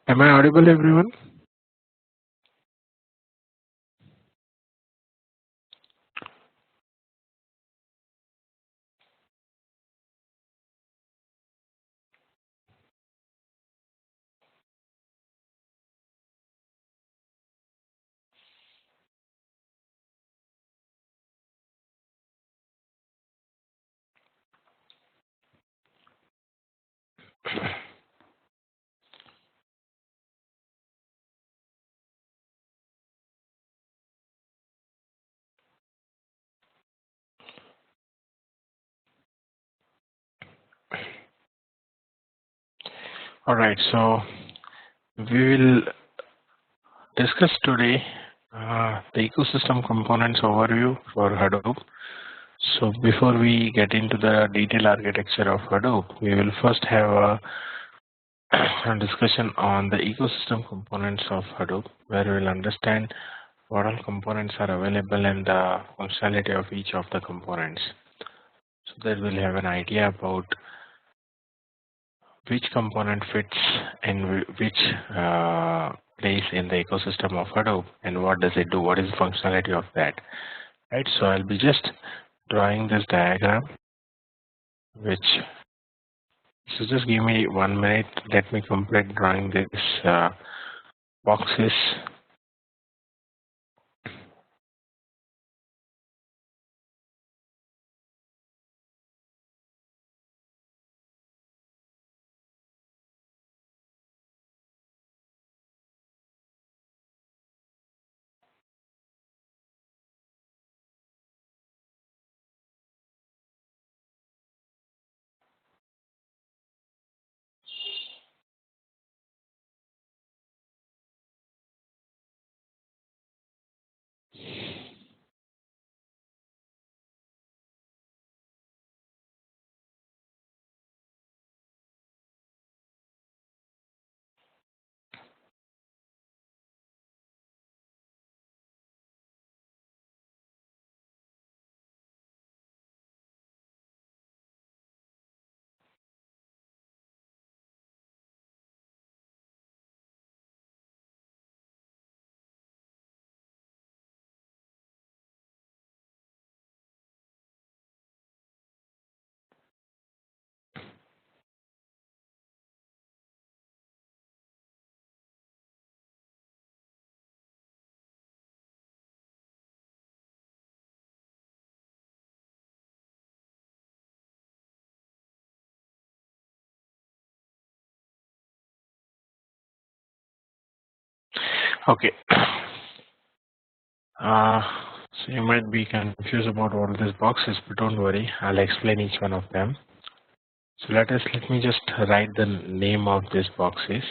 Am I audible, everyone? All right, so we will discuss today the ecosystem components overview for Hadoop. So before we get into the detailed architecture of Hadoop, we will first have a discussion on the ecosystem components of Hadoop, where we will understand what all components are available and the functionality of each of the components. So that we'll have an idea about which component fits in which place in the ecosystem of Hadoop and what does it do, what is the functionality of that, right? So I'll be just drawing this diagram, which, so just give me 1 minute, let me complete drawing this boxes. Okay. So you might be confused about all these boxes, but don't worry, I'll explain each one of them. So let me just write the name of these boxes.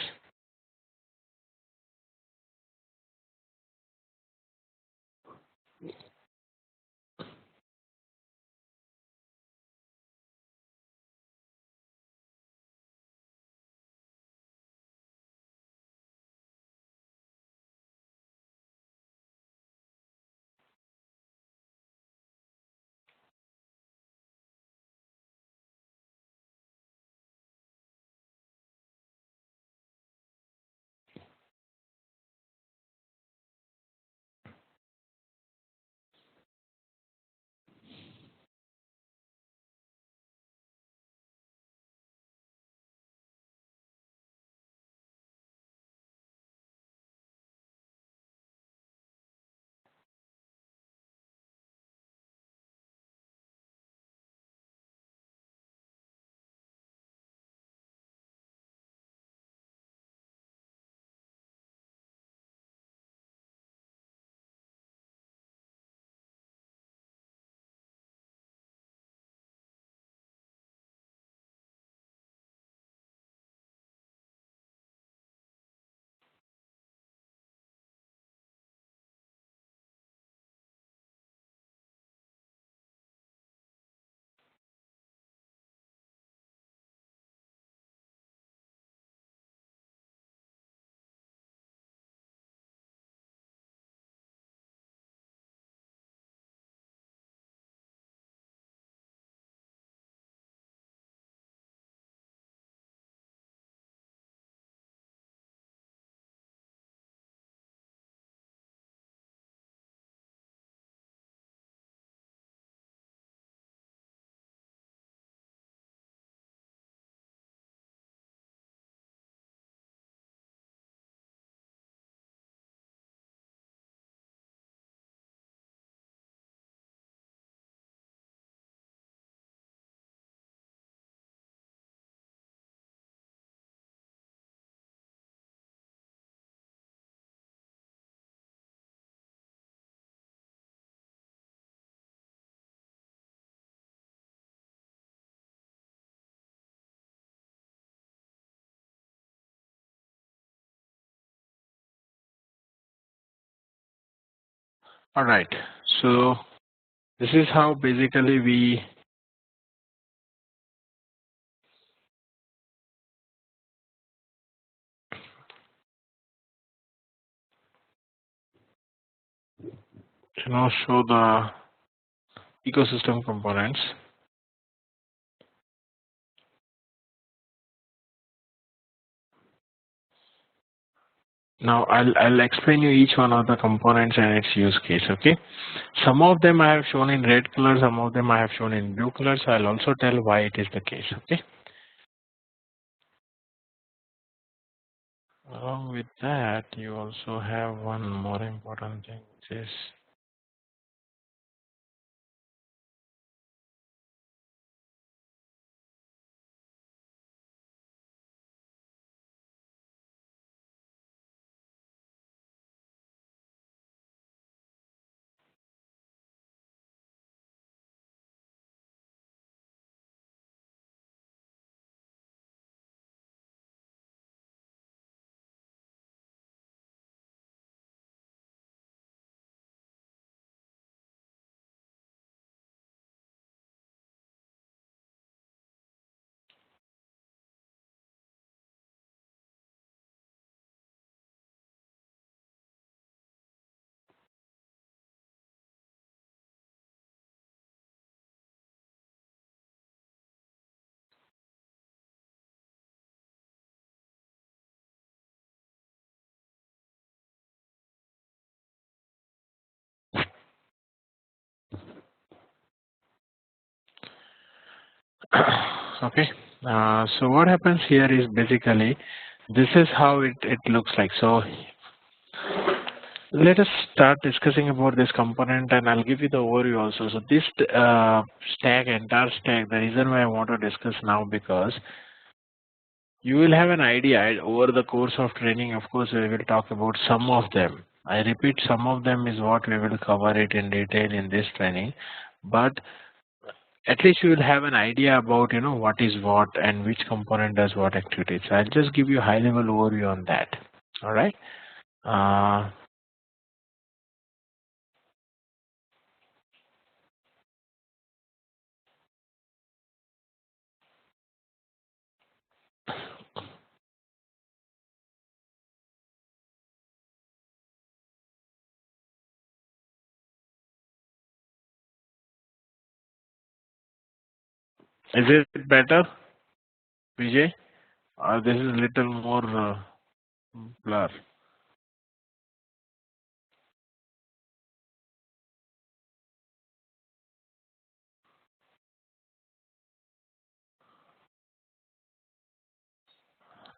All right. So this is how basically we show the ecosystem components. Now I'll explain you each one of the components and its use case. Okay. Some of them I have shown in red color. Some of them I have shown in blue color. So I'll also tell why it is the case. Okay. Along with that, you also have one more important thing, which is okay. So what happens here is basically this is how it looks like. So let us start discussing about this component, and I'll give you the overview also. So this entire stack, the reason why I want to discuss now, because you will have an idea over the course of training. Of course, we will talk about some of them. I repeat, some of them is what we will cover it in detail in this training, but at least you will have an idea about what is what and which component does what activities. So I'll just give you a high level overview on that. All right. Uh, is it better, Vijay? This is a little more blur.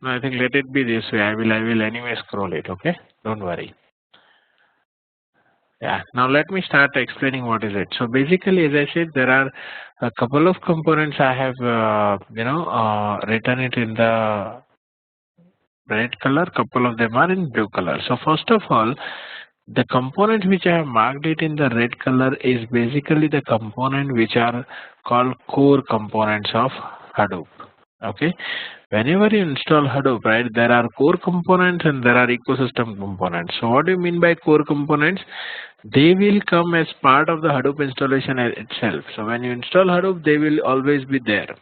No, I think let it be this way. I will anyway scroll it. Okay, don't worry. Yeah. Now let me start explaining what is it. So basically, as I said, there are a couple of components I have written it in the red color. Couple of them are in blue color. So first of all, the component which I have marked it in the red color is basically the component which are called core components of Hadoop. Okay. Whenever you install Hadoop, right, there are core components and there are ecosystem components. So what do you mean by core components? They will come as part of the Hadoop installation itself. So when you install Hadoop, they will always be there.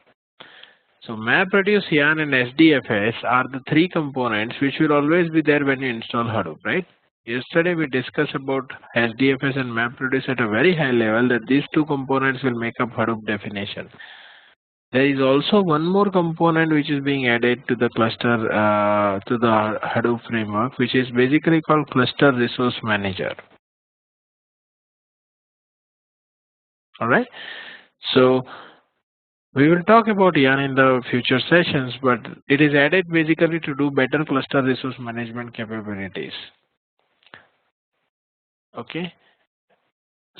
So MapReduce, Yarn, and HDFS are the three components which will always be there when you install Hadoop, right? Yesterday we discussed about HDFS and MapReduce at a very high level, that these two components will make up Hadoop definition. There is also one more component which is being added to the cluster, to the Hadoop framework, which is basically called Cluster Resource Manager. All right. So we will talk about Yarn in the future sessions, but it is added basically to do better cluster resource management capabilities. Okay.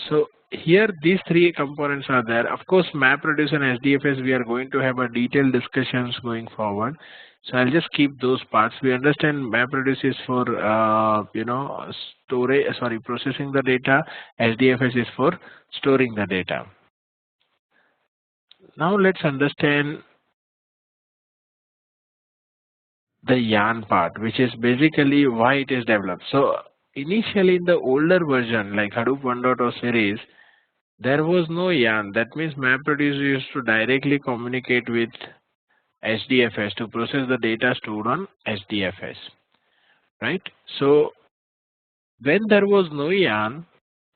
So here these three components are there. Of course, MapReduce and HDFS, we are going to have a detailed discussions going forward. So I'll just keep those parts. We understand MapReduce is for processing the data. HDFS is for storing the data. Now let's understand the Yarn part, which is basically why it is developed. So initially in the older version like Hadoop 1.0 series, there was no yarn. That means MapReduce used to directly communicate with HDFS to process the data stored on HDFS, right? So when there was no yarn,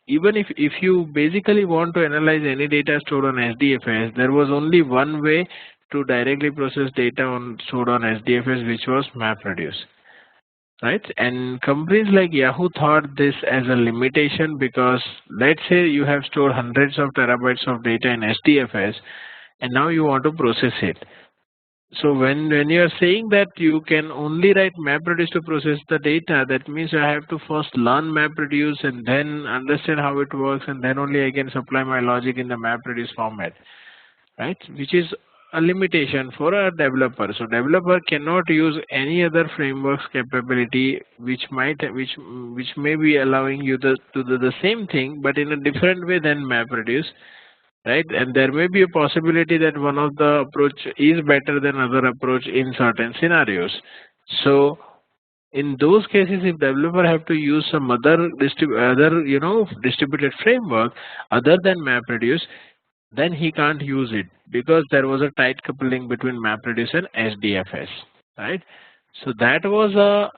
even if you basically want to analyze any data stored on HDFS, there was only one way to directly process data stored on HDFS, which was MapReduce, right? And companies like Yahoo thought this as a limitation because let's say you have stored hundreds of terabytes of data in HDFS and now you want to process it. So when you are saying that you can only write MapReduce to process the data, that means I have to first learn MapReduce and then understand how it works, and then only I can supply my logic in the MapReduce format, right? Which is a limitation for a developer. So developer cannot use any other framework's capability, which may be allowing you to do the same thing, but in a different way than MapReduce. Right, and there may be a possibility that one of the approach is better than other approach in certain scenarios. So in those cases, if developer have to use some other distributed framework other than MapReduce, then he can't use it because there was a tight coupling between MapReduce and HDFS, right? So that was a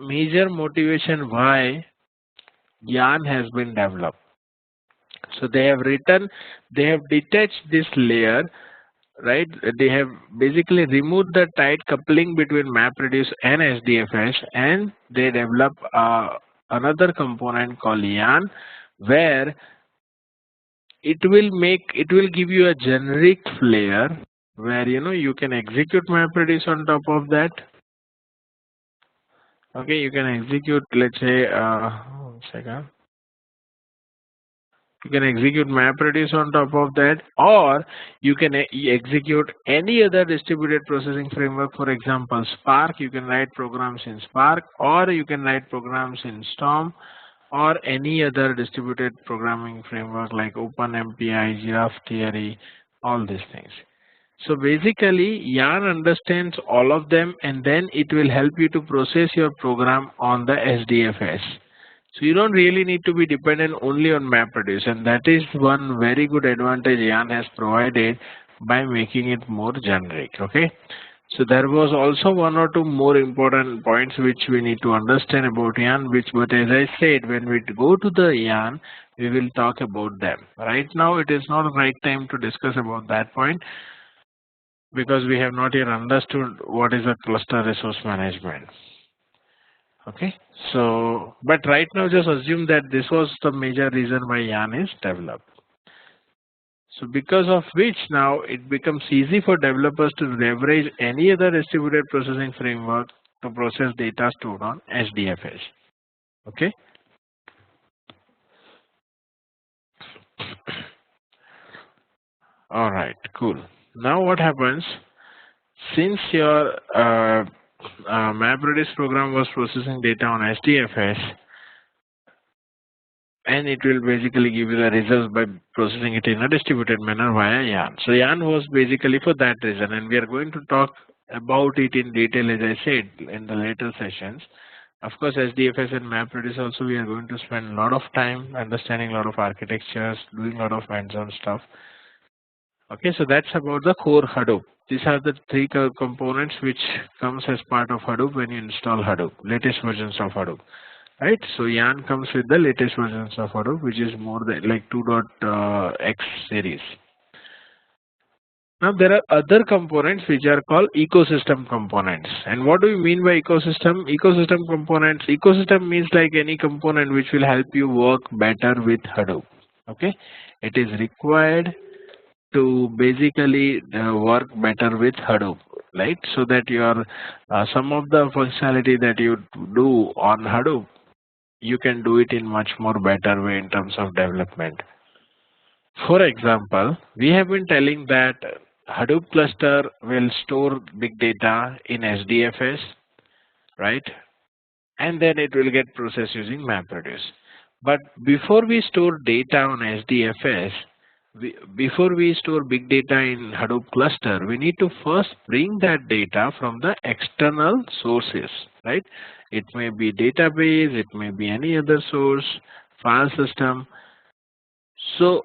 major motivation why yarn has been developed. So they have detached this layer, right? They have basically removed the tight coupling between MapReduce and HDFS, and they develop another component called yarn, where it will give you a generic layer where you can execute MapReduce on top of that. Okay, you can execute, let's say, one second. You can execute MapReduce on top of that, or you can execute any other distributed processing framework. For example, Spark. You can write programs in Spark, or you can write programs in Storm, or any other distributed programming framework like OpenMPI, Giraffe Theory, all these things. So basically, yarn understands all of them, and then it will help you to process your program on the HDFS. So you don't really need to be dependent only on MapReduce, and that is one very good advantage yarn has provided by making it more generic. Okay, so there was also one or two more important points which we need to understand about yarn, but as I said, when we go to the yarn, we will talk about them. Right now, it is not the right time to discuss about that point because we have not yet understood what is a cluster resource management. Okay, so but right now just assume that this was the major reason why yarn is developed. So because of which now it becomes easy for developers to leverage any other distributed processing framework to process data stored on HDFS. Okay. All right, cool. Now what happens, since your MapReduce program was processing data on HDFS, and it will basically give you the results by processing it in a distributed manner via yarn. So yarn was basically for that reason, and we are going to talk about it in detail, as I said, in the later sessions. Of course, HDFS and MapReduce also we are going to spend a lot of time understanding a lot of architectures, doing a lot of hands-on stuff. Okay, so that's about the core Hadoop. These are the three components which comes as part of Hadoop when you install Hadoop, latest versions of Hadoop. Right, so yarn comes with the latest versions of Hadoop, which is more than like 2.x series. Now there are other components which are called ecosystem components. And what do you mean by ecosystem? Ecosystem components. Ecosystem means like any component which will help you work better with Hadoop. Okay, it is required to basically work better with Hadoop, right? So that your some of the functionality that you do on Hadoop, you can do it in much more better way in terms of development. For example, we have been telling that Hadoop cluster will store big data in HDFS, right? And then it will get processed using MapReduce. But before we store data on HDFS, before we store big data in Hadoop cluster, we need to first bring that data from the external sources, right? It may be database, it may be any other source, file system. So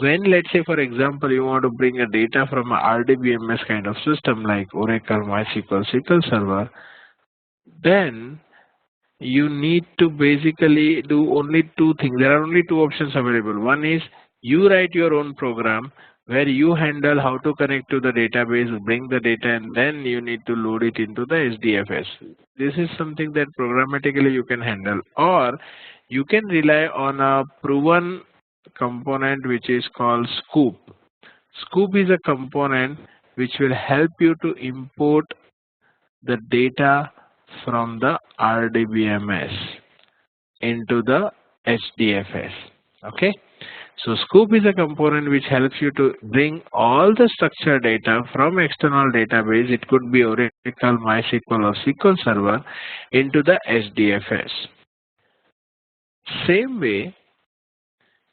when, let's say, for example, you want to bring a data from a RDBMS kind of system like Oracle, MySQL, SQL Server, then you need to basically do only two things. There are only two options available. One is you write your own program where you handle how to connect to the database, bring the data, and then you need to load it into the HDFS. This is something that programmatically you can handle, or you can rely on a proven component which is called Scoop. Scoop is a component which will help you to import the data from the RDBMS into the HDFS. Okay, so Scoop is a component which helps you to bring all the structured data from external database, it could be Oracle, MySQL or SQL Server, into the HDFS. Same way,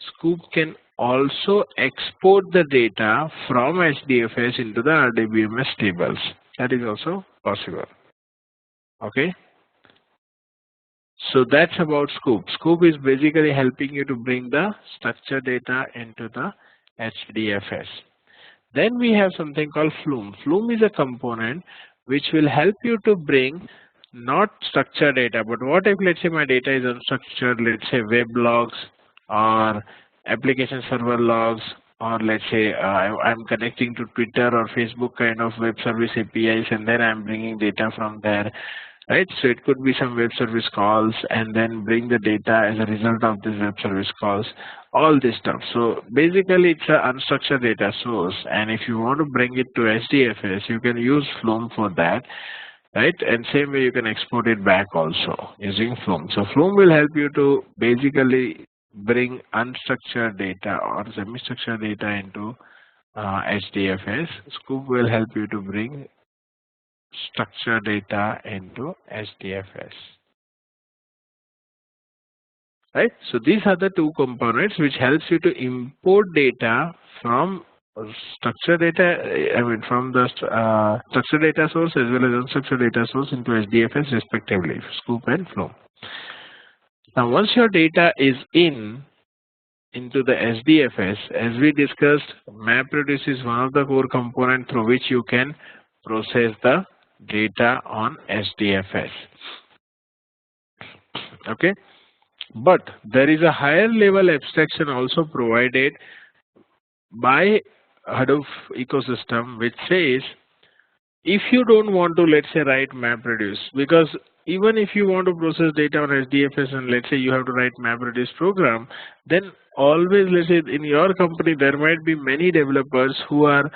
Scoop can also export the data from HDFS into the RDBMS tables. That is also possible. Okay, so that's about Scoop. Scoop is basically helping you to bring the structured data into the HDFS. Then we have something called Flume. Flume is a component which will help you to bring not structured data, but what if, let's say, my data is unstructured, let's say web logs or application server logs, or let's say I'm connecting to Twitter or Facebook kind of web service APIs, and then I'm bringing data from there. Right, so it could be some web service calls and then bring the data as a result of this web service calls, all this stuff. So basically it's an unstructured data source, and if you want to bring it to HDFS, you can use Flume for that, right? And same way you can export it back also using Flume. So Flume will help you to basically bring unstructured data or semi-structured data into HDFS. Scoop will help you to bring structured data into HDFS. Right? So these are the two components which helps you to import data from structured data, from the structured data source as well as unstructured data source into HDFS respectively, Scoop and Flume. Now once your data is into the HDFS, as we discussed, MapReduce is one of the core components through which you can process the data on HDFS. Okay, but there is a higher level abstraction also provided by Hadoop ecosystem which says if you don't want to, let's say, write MapReduce, because even if you want to process data on HDFS and let's say you have to write MapReduce program, then always, let's say, in your company there might be many developers who are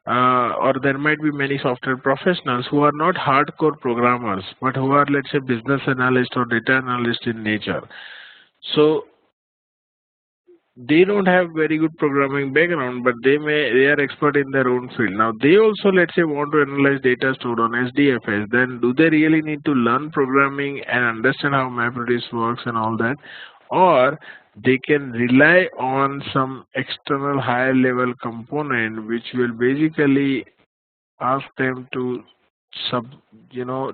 or there might be many software professionals who are not hardcore programmers, but who are, let's say, business analysts or data analysts in nature. So they don't have very good programming background, but they are expert in their own field. Now they also, let's say, want to analyze data stored on HDFS. Then do they really need to learn programming and understand how MapReduce works and all that, or they can rely on some external higher level component which will basically ask them to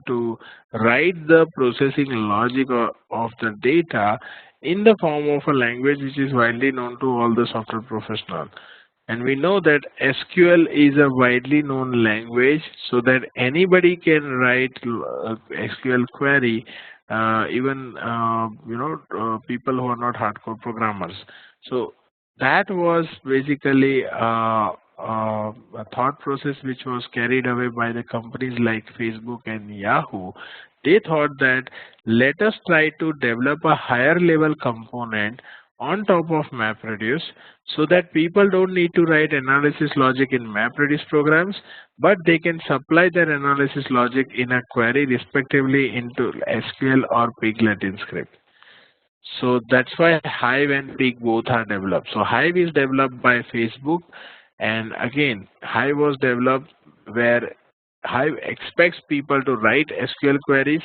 to write the processing logic of the data in the form of a language which is widely known to all the software professionals. And we know that SQL is a widely known language, so that anybody can write SQL query, even people who are not hardcore programmers. So that was basically a thought process which was carried away by the companies like Facebook and Yahoo. They thought that let us try to develop a higher level component on top of MapReduce so that people don't need to write analysis logic in MapReduce programs, but they can supply their analysis logic in a query respectively into SQL or Pig Latin script. So that's why Hive and Pig both are developed. So Hive is developed by Facebook, and again Hive was developed where Hive expects people to write SQL queries,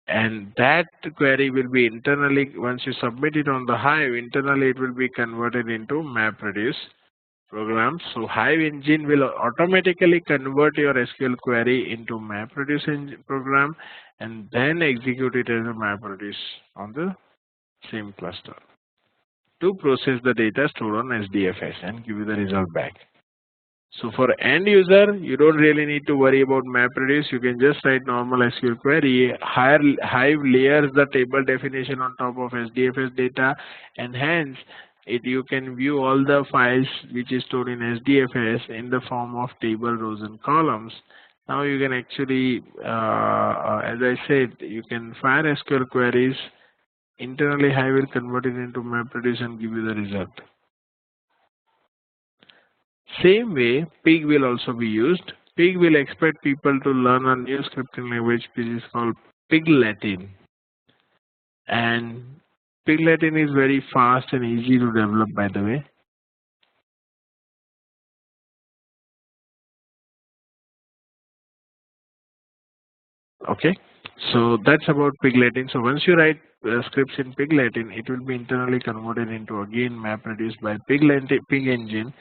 and that query will be internally, once you submit it on the Hive, internally it will be converted into MapReduce programs. So Hive engine will automatically convert your SQL query into MapReduce program, and then execute it as a MapReduce on the same cluster to process the data stored on HDFS and give you the result back. So for end user, you don't really need to worry about MapReduce. You can just write normal SQL query. Hive layers the table definition on top of HDFS data, and hence you can view all the files which is stored in HDFS in the form of table, rows, and columns. Now you can actually, as I said, you can fire SQL queries. Internally, Hive will convert it into MapReduce and give you the result. Same way, Pig will also be used. Pig will expect people to learn a new scripting language which is called Pig Latin. And Pig Latin is very fast and easy to develop, by the way. Okay, so that's about Pig Latin. So once you write scripts in Pig Latin, it will be internally converted into again MapReduce by Pig engine,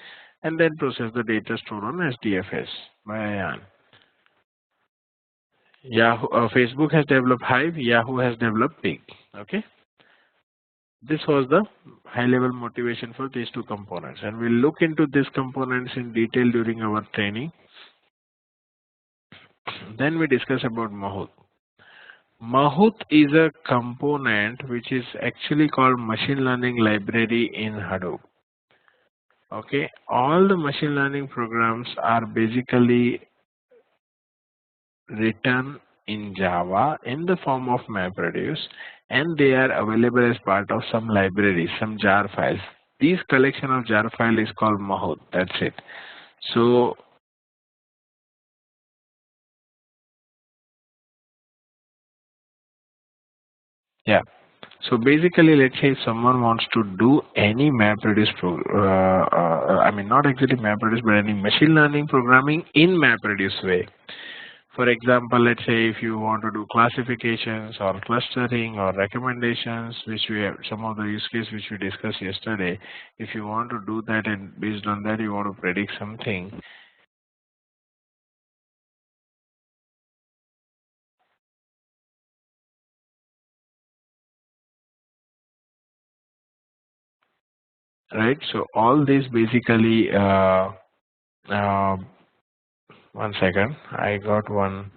and then process the data stored on HDFS by IAN. Yahoo, Facebook has developed Hive, Yahoo has developed Pig. Okay, this was the high-level motivation for these two components, and we'll look into these components in detail during our training. Then we discuss about Mahout. Mahout is a component which is actually called machine learning library in Hadoop. Okay, all the machine learning programs are basically written in Java in the form of MapReduce, and they are available as part of some libraries, some jar files. This collection of jar file is called Mahout. That's it. So yeah. So basically, let's say if someone wants to do any MapReduce I mean not exactly MapReduce, but any machine learning programming in MapReduce way. For example, let's say if you want to do classifications or clustering or recommendations, which we have some of the use case which we discussed yesterday. If you want to do that and based on that you want to predict something. Right, so all this basically, one second, I got one.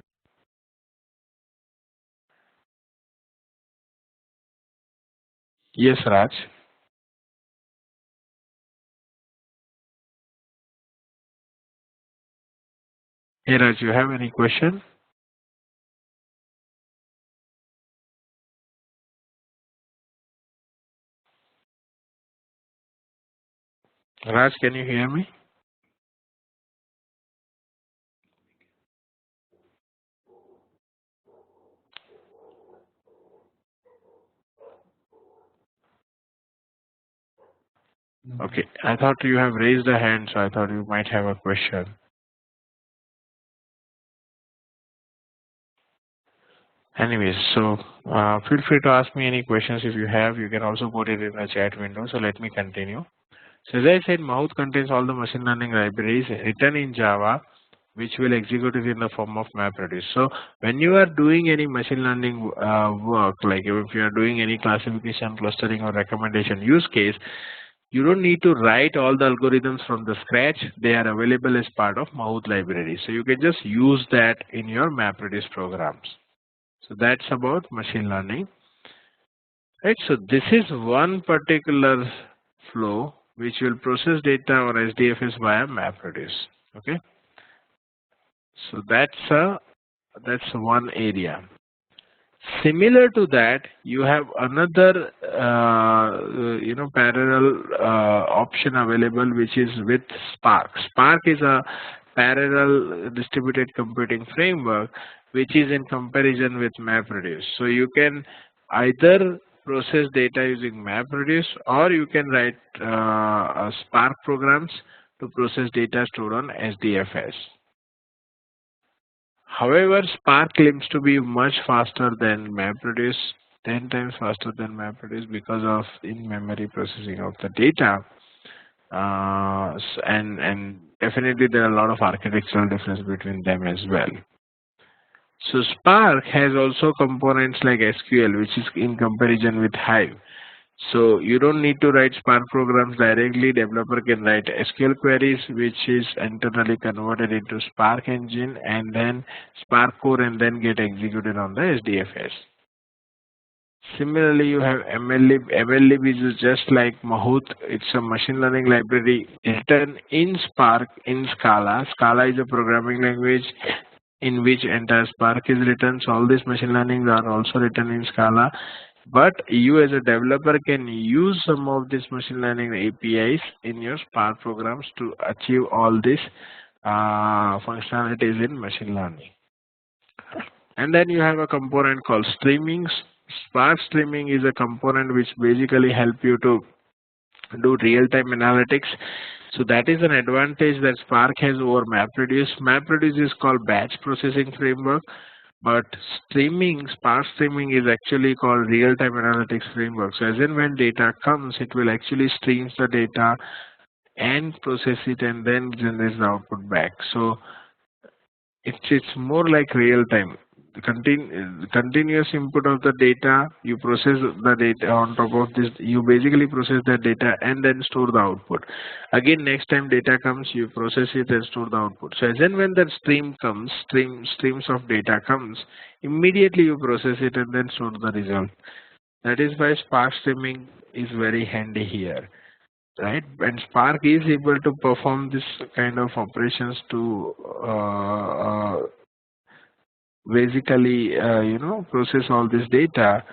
Yes, Raj. Hey, Raj, you have any question? Raj, can you hear me? Okay, I thought you have raised a hand, so I thought you might have a question. Anyways, so feel free to ask me any questions if you have. You can also put it in the chat window. So let me continue. So as I said, Mahout contains all the machine learning libraries written in Java, which will execute it in the form of MapReduce. So when you are doing any machine learning work, like if you are doing any classification, clustering, or recommendation use case, you don't need to write all the algorithms from the scratch. They are available as part of Mahout library. So you can just use that in your MapReduce programs. So that's about machine learning. Right. So this is one particular flow which will process data or HDFS via MapReduce. Okay. So that's one area. Similar to that, you have another parallel option available, which is with Spark. Spark is a parallel distributed computing framework, which is in comparison with MapReduce. So you can either process data using MapReduce, or you can write Spark programs to process data stored on HDFS. However, Spark claims to be much faster than MapReduce, 10 times faster than MapReduce because of in-memory processing of the data. And definitely there are a lot of architectural difference between them as well. So Spark has also components like SQL, which is in comparison with Hive. So you don't need to write Spark programs directly. Developer can write SQL queries, which is internally converted into Spark engine and then Spark core and then get executed on the HDFS. Similarly, you have MLlib. MLlib is just like Mahout. It's a machine learning library written in Spark in Scala. Scala is a programming language in which entire Spark is written. So all these machine learnings are also written in Scala. But you as a developer can use some of these machine learning APIs in your Spark programs to achieve all these functionalities in machine learning. And then you have a component called streaming. Spark streaming is a component which basically help you to do real-time analytics. So that is an advantage that Spark has over MapReduce. MapReduce is called batch processing framework, but Spark streaming is actually called real-time analytics framework. So as and when data comes, it will actually streams the data and process it and then generates the output back. So it's more like real time. The continuous input of the data, you process the data on top of this, you basically process that data and then store the output. Again, next time data comes, you process it and store the output. So as and when that streams of data comes, immediately you process it and then store the result. That is why Spark streaming is very handy here, right? And Spark is able to perform this kind of operations to basically process all this data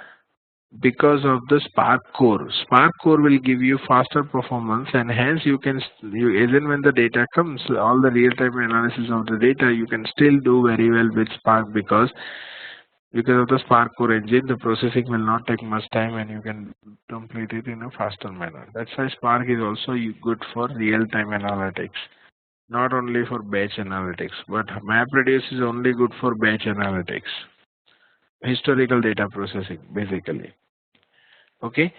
because of the Spark core. Spark core will give you faster performance, and hence you can even when the data comes, all the real-time analysis of the data you can still do very well with Spark because of the Spark core engine. The processing will not take much time and you can complete it in a faster manner. That's why Spark is also good for real-time analytics, not only for batch analytics, but MapReduce is only good for batch analytics, historical data processing, basically. Okay.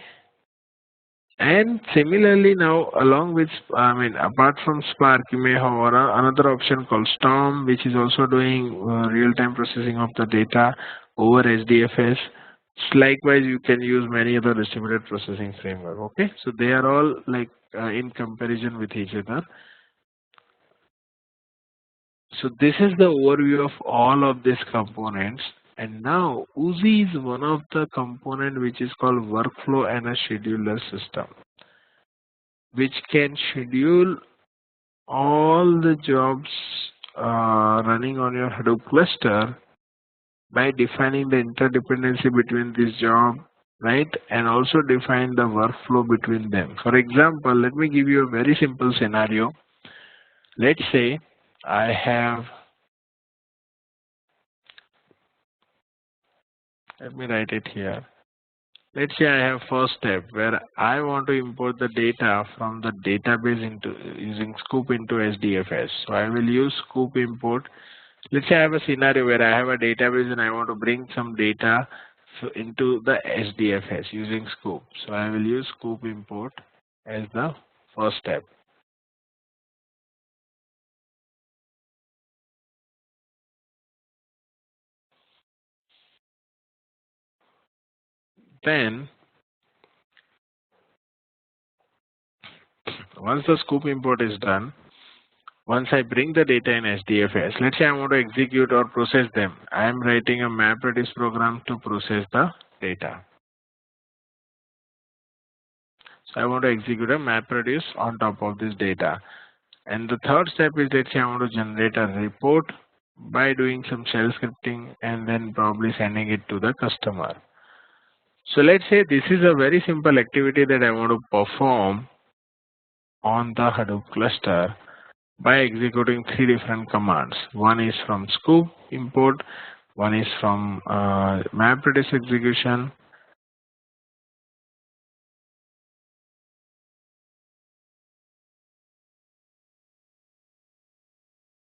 And similarly now, along with, apart from Spark, you may have another option called Storm, which is also doing real-time processing of the data over HDFS. Likewise, you can use many other distributed processing framework. Okay, so they are all like in comparison with each other. So this is the overview of all of these components. And now Uzi is one of the component which is called workflow and a scheduler system, which can schedule all the jobs running on your Hadoop cluster by defining the interdependency between this job, right? And also define the workflow between them. For example, let me give you a very simple scenario. Let's say I have, let me write it here. Let's say I have first step where I want to import the data from the database into using scoop into HDFS. So I will use scoop import. Let's say I have a scenario where I have a database and I want to bring some data into the HDFS using scoop. So I will use scoop import as the first step. Then once the scoop import is done, once I bring the data in HDFS, let's say I want to execute or process them. I am writing a MapReduce program to process the data. So I want to execute a MapReduce on top of this data. And the third step is, let's say I want to generate a report by doing some shell scripting and then probably sending it to the customer. So let's say this is a very simple activity that I want to perform on the Hadoop cluster by executing 3 different commands. One is from scoop import, one is from MapReduce execution,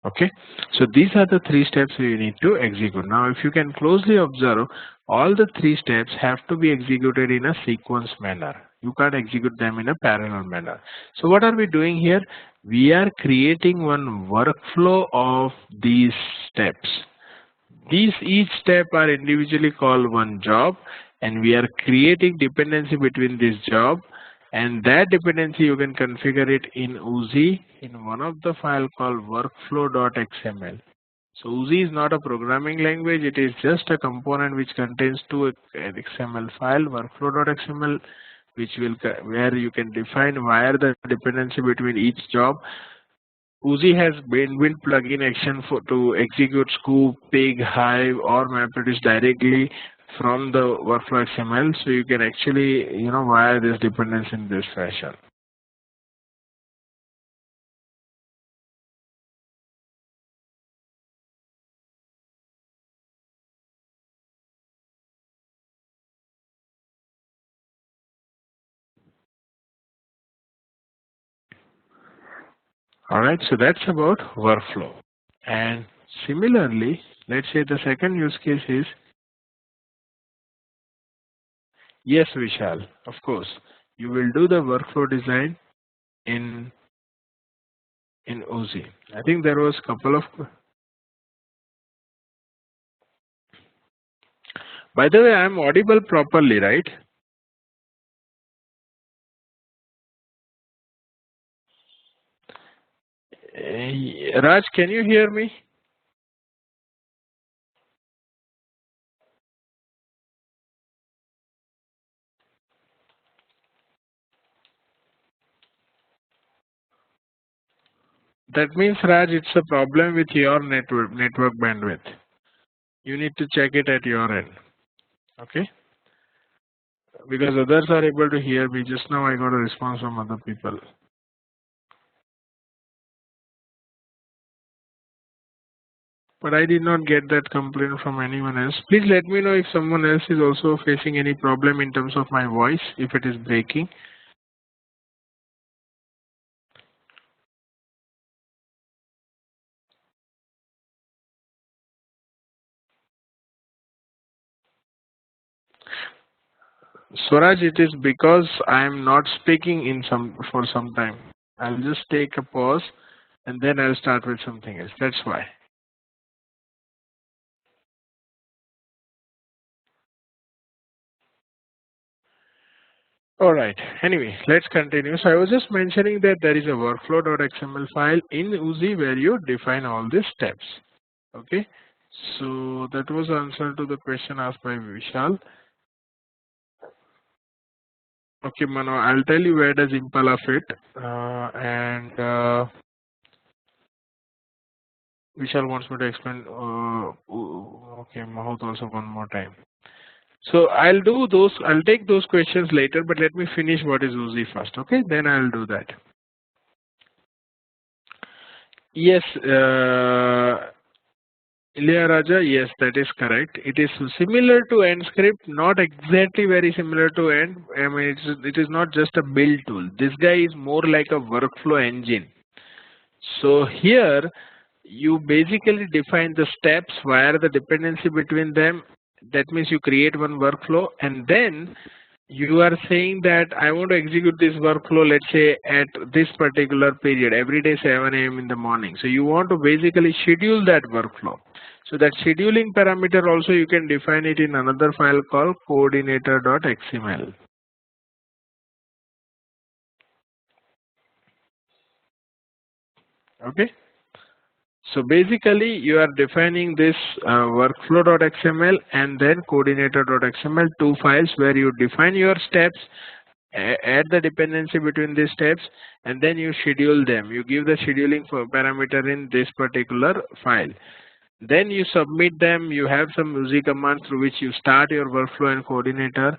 okay. So these are the 3 steps you need to execute. Now if you can closely observe, all the 3 steps have to be executed in a sequence manner. You can't execute them in a parallel manner. So what are we doing here? We are creating one workflow of these steps. These each step are individually called one job, and we are creating dependency between this job, and that dependency you can configure it in Uzi in one of the file called workflow.xml. So Uzi is not a programming language, it is just a component which contains two XML file, workflow.xml, which will where you can define where the dependency between each job. Uzi has built plugin action to execute Scoop, Pig, Hive, or MapReduce directly from the workflow XML, so you can actually wire this dependency in this fashion. All right, so that's about workflow. And similarly, let's say the second use case is, yes, Vishal, of course, you will do the workflow design in Uzi. I think there was a couple of. By the way, I'm audible properly, right? Raj, can you hear me? That means, Raj, it's a problem with your network bandwidth. You need to check it at your end, okay? Because others are able to hear me. Just now I got a response from other people. But I did not get that complaint from anyone else. Please let me know if someone else is also facing any problem in terms of my voice, if it is breaking. Swaraj, it is because I am not speaking for some time. I'll just take a pause and then I'll start with something else. That's why. All right. Anyway, let's continue. So I was just mentioning that there is a workflow.xml file in Uzi where you define all these steps. Okay. So that was the answer to the question asked by Vishal. Okay, Mano, I'll tell you where does Impala fit. Vishal wants me to explain. Okay, Mahut also one more time. So I'll take those questions later, but let me finish what is Uzi first, okay? Then I'll do that. Yes, Ilya Raja, yes, that is correct. It is similar to End script, not exactly very similar to End. I mean, it is not just a build tool. This guy is more like a workflow engine. So here, you basically define the steps via the dependency between them. That means you create one workflow, and then you are saying that I want to execute this workflow, let's say at this particular period, every day 7 a.m. in the morning. So you want to basically schedule that workflow. So that scheduling parameter also you can define it in another file called coordinator.xml. Okay. So basically you are defining this workflow.xml and then coordinator.xml, two files where you define your steps, add the dependency between these steps, and then you schedule them. You give the scheduling parameter in this particular file. Then you submit them. You have some Uzi commands through which you start your workflow and coordinator.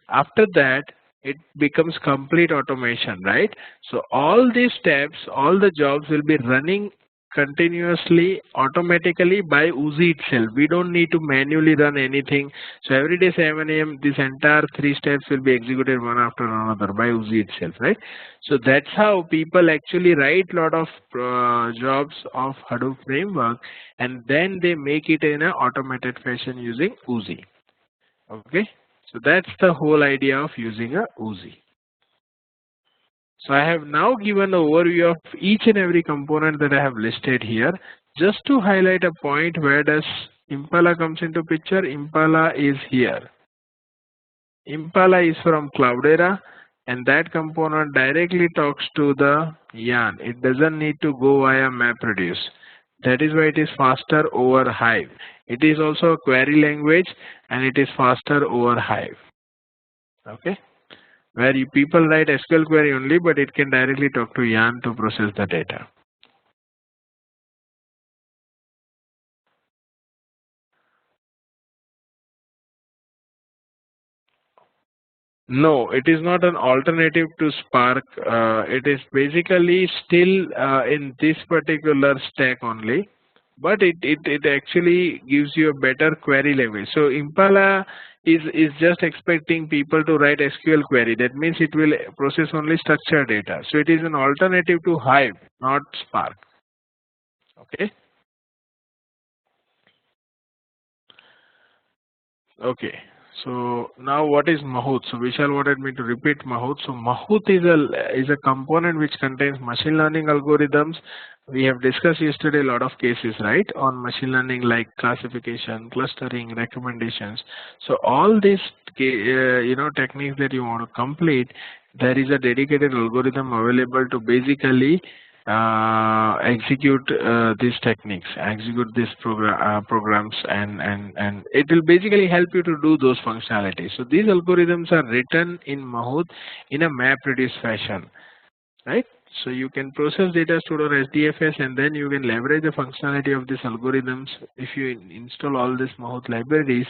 After that, it becomes complete automation, right? So all these steps, all the jobs will be running continuously automatically by Uzi itself. We don't need to manually run anything. So every day 7 a.m. this entire 3 steps will be executed one after another by Uzi itself, right? So that's how people actually write lot of jobs of Hadoop framework, and then they make it in an automated fashion using Uzi. Okay, so that's the whole idea of using a Uzi. So I have now given an overview of each and every component that I have listed here, just to highlight a point. Where does Impala comes into picture. Impala is here. Impala is from Cloudera, and that component directly talks to the yarn. It doesn't need to go via MapReduce. That is why it is faster over Hive. It is also a query language, and it is faster over Hive. Okay, where people write SQL query only, but it can directly talk to yarn to process the data. No, it is not an alternative to Spark. It is basically still in this particular stack only, but it actually gives you a better query language. So Impala is just expecting people to write SQL query. That means it will process only structured data. So it is an alternative to Hive, not Spark. Okay. Okay. So now what is Mahout? So Vishal wanted me to repeat Mahout. So Mahout is a component which contains machine learning algorithms. We have discussed yesterday a lot of cases, right, on machine learning like classification, clustering, recommendations. So all these techniques that you want to complete, there is a dedicated algorithm available to basically execute these techniques, execute these programs, and it will basically help you to do those functionalities. So these algorithms are written in Mahout in a MapReduce fashion, right? So you can process data stored on HDFS, and then you can leverage the functionality of these algorithms if you install all these Mahout libraries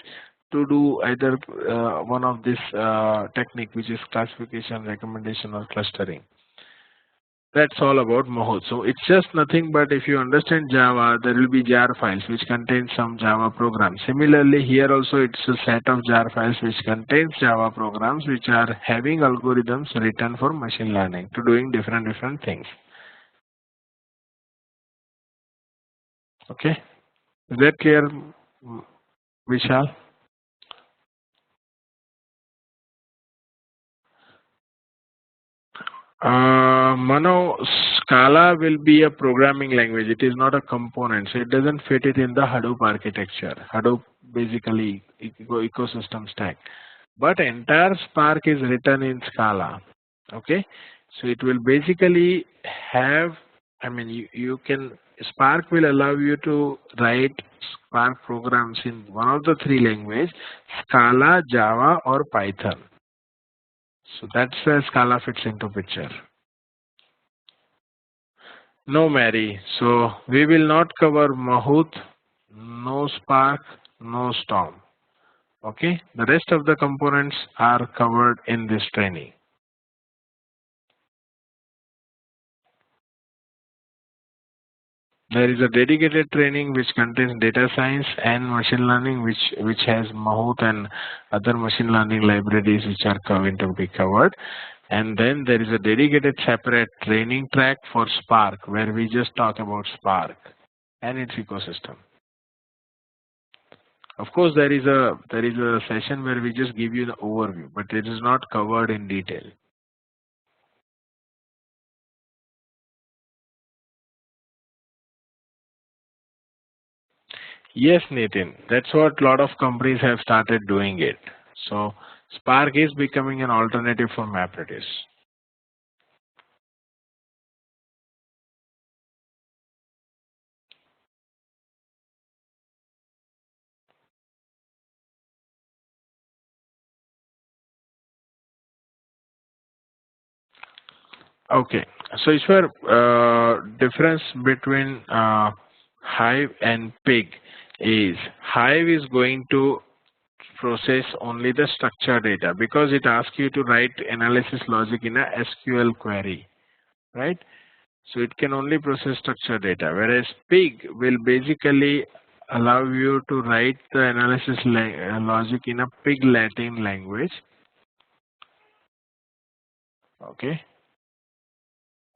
to do either one of this technique, which is classification, recommendation, or clustering. That's all about Mahout. So it's just nothing but if you understand Java, there will be jar files which contain some Java programs. Similarly, here also it's a set of jar files which contains Java programs which are having algorithms written for machine learning to doing different things. Okay, is that clear, Vishal? Mano, Scala will be a programming language. It is not a component, so it doesn't fit it in the Hadoop architecture. Hadoop basically ecosystem stack. But entire Spark is written in Scala. Okay, so it will basically have. I mean, you can Spark will allow you to write Spark programs in one of the three languages: Scala, Java, or Python. So that's where Scala fits into picture. No, Mary. So we will not cover Mahout, no Spark, no Storm. Okay. The rest of the components are covered in this training. There is a dedicated training which contains data science and machine learning, which has Mahout and other machine learning libraries which are going to be covered. And then there is a dedicated separate training track for Spark where we just talk about Spark and its ecosystem. Of course, there is a session where we just give you the overview, but it is not covered in detail. Yes, Nitin, that's what a lot of companies have started doing it. So Spark is becoming an alternative for MapReduce. Okay, so it's where difference between Hive and Pig is Hive is going to process only the structured data because it asks you to write analysis logic in a SQL query, right? So it can only process structured data, whereas Pig will basically allow you to write the analysis logic in a Pig Latin language. Okay.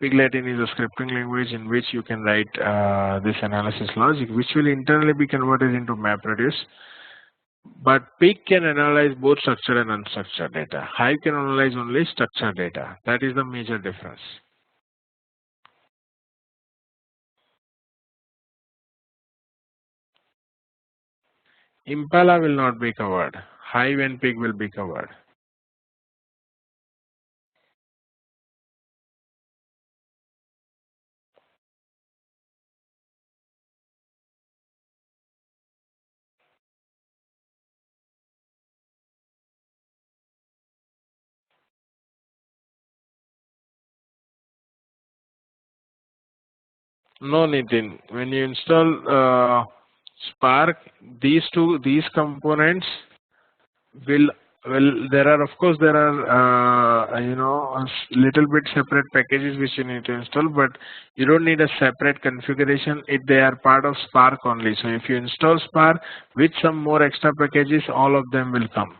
Pig Latin is a scripting language in which you can write this analysis logic, which will internally be converted into MapReduce. But Pig can analyze both structured and unstructured data. Hive can analyze only structured data. That is the major difference. Impala will not be covered. Hive and Pig will be covered. No, Nitin. When you install Spark, these components will there are, of course, there are little bit separate packages which you need to install, but you don't need a separate configuration if they are part of Spark only. So if you install Spark with some more extra packages, all of them will come.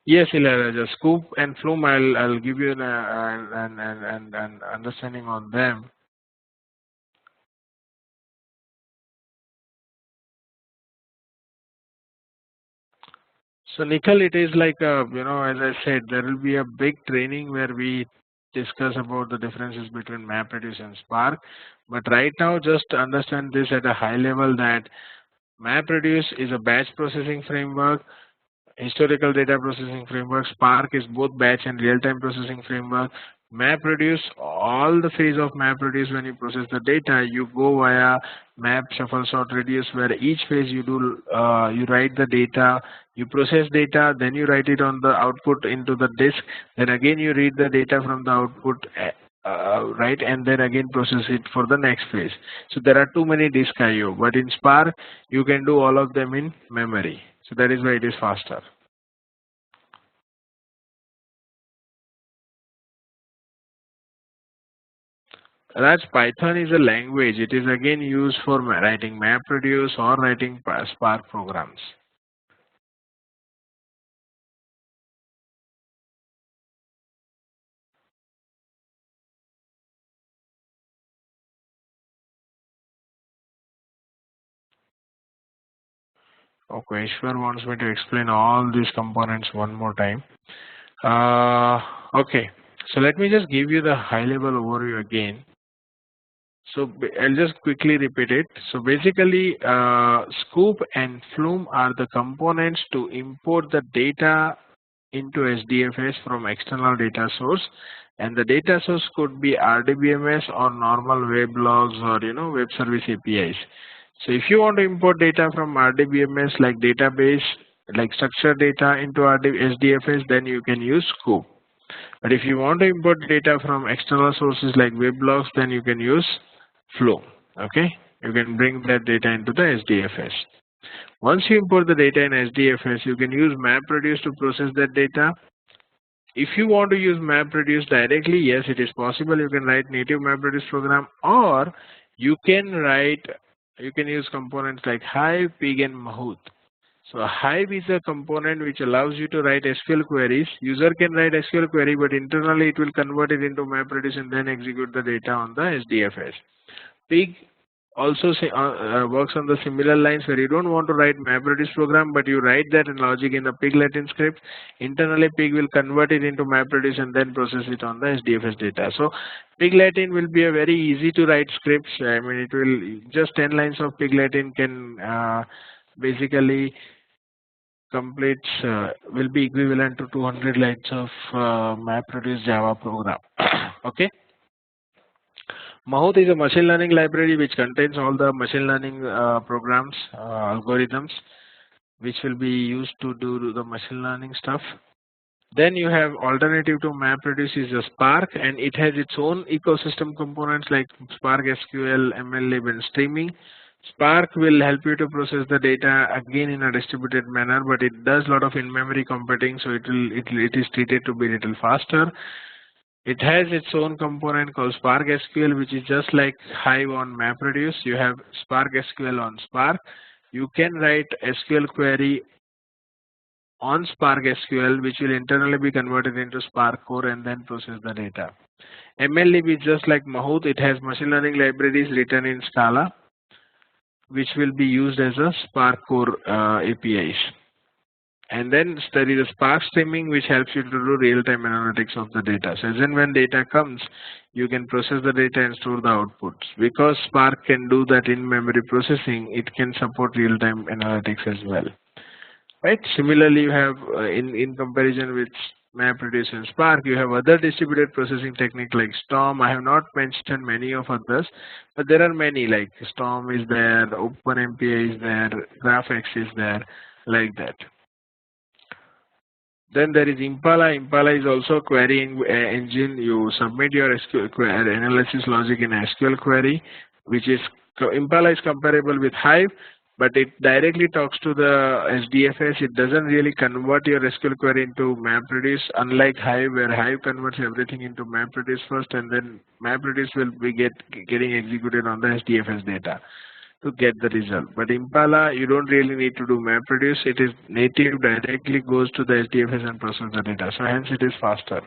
Yes, Ilaraja, Scoop and Flume, I'll give you an understanding on them. So Nikhil, it is like as I said, there will be a big training where we discuss about the differences between MapReduce and Spark. But right now, just understand this at a high level that MapReduce is a batch processing framework. Historical data processing framework. Spark is both batch and real-time processing framework. MapReduce, all the phase of MapReduce, when you process the data, you go via map, shuffle, sort, reduce, where each phase you do, you write the data, you process data, then you write it on the output into the disk, then again you read the data from the output, right, and then again process it for the next phase. So there are too many disk IO, but in Spark, you can do all of them in memory. So that is why it is faster. Raj, Python is a language. It is again used for writing MapReduce or writing Spark programs. Okay, Ishwar wants me to explain all these components one more time. Okay, so let me just give you the high level overview again. So I'll just quickly repeat it. So basically, Scoop and Flume are the components to import the data into HDFS from external data source, and the data source could be RDBMS or normal web logs or web service APIs. So if you want to import data from RDBMS like database, like structured data into HDFS, then you can use Scoop. But if you want to import data from external sources like web logs, then you can use Flume. Okay, you can bring that data into the HDFS. Once you import the data in HDFS, you can use MapReduce to process that data. If you want to use MapReduce directly, yes, it is possible. You can write native MapReduce program, or you can use components like Hive, Pig, and Mahout. So Hive is a component which allows you to write SQL queries. User can write SQL query, but internally it will convert it into MapReduce and then execute the data on the HDFS. Pig also works on the similar lines where you don't want to write MapReduce program, but you write that logic in the Pig Latin script. Internally, Pig will convert it into MapReduce and then process it on the HDFS data. So Pig Latin will be a very easy to write scripts. I mean, it will just 10 lines of Pig Latin can basically completes will be equivalent to 200 lines of MapReduce Java program. Okay. Mahout is a machine learning library which contains all the machine learning programs, algorithms, which will be used to do the machine learning stuff. Then you have alternative to MapReduce is a Spark, and it has its own ecosystem components like Spark SQL, MLlib, and streaming. Spark will help you to process the data again in a distributed manner, but it does a lot of in-memory computing, so it is treated to be a little faster. It has its own component called Spark SQL, which is just like Hive on MapReduce. You have Spark SQL on Spark. You can write SQL query on Spark SQL, which will internally be converted into Spark core and then process the data. MLlib is just like Mahout. It has machine learning libraries written in Scala, which will be used as a Spark core APIs. And then there is a Spark streaming, which helps you to do real-time analytics of the data. So as and when data comes, you can process the data and store the outputs. Because Spark can do that in-memory processing, it can support real-time analytics as well. Right? Similarly, you have in comparison with MapReduce and Spark, you have other distributed processing technique like Storm. I have not mentioned many of others, but there are many like Storm is there, OpenMPI is there, GraphX is there, like that. Then there is Impala. Impala is also a querying engine. You submit your SQL analysis logic in SQL query, which is Impala is comparable with Hive, but it directly talks to the HDFS. It doesn't really convert your SQL query into MapReduce, unlike Hive, where Hive converts everything into MapReduce first, and then MapReduce will be getting executed on the HDFS data to get the result. But Impala, you don't really need to do MapReduce. It is native, directly goes to the HDFS and process the data. So hence it is faster.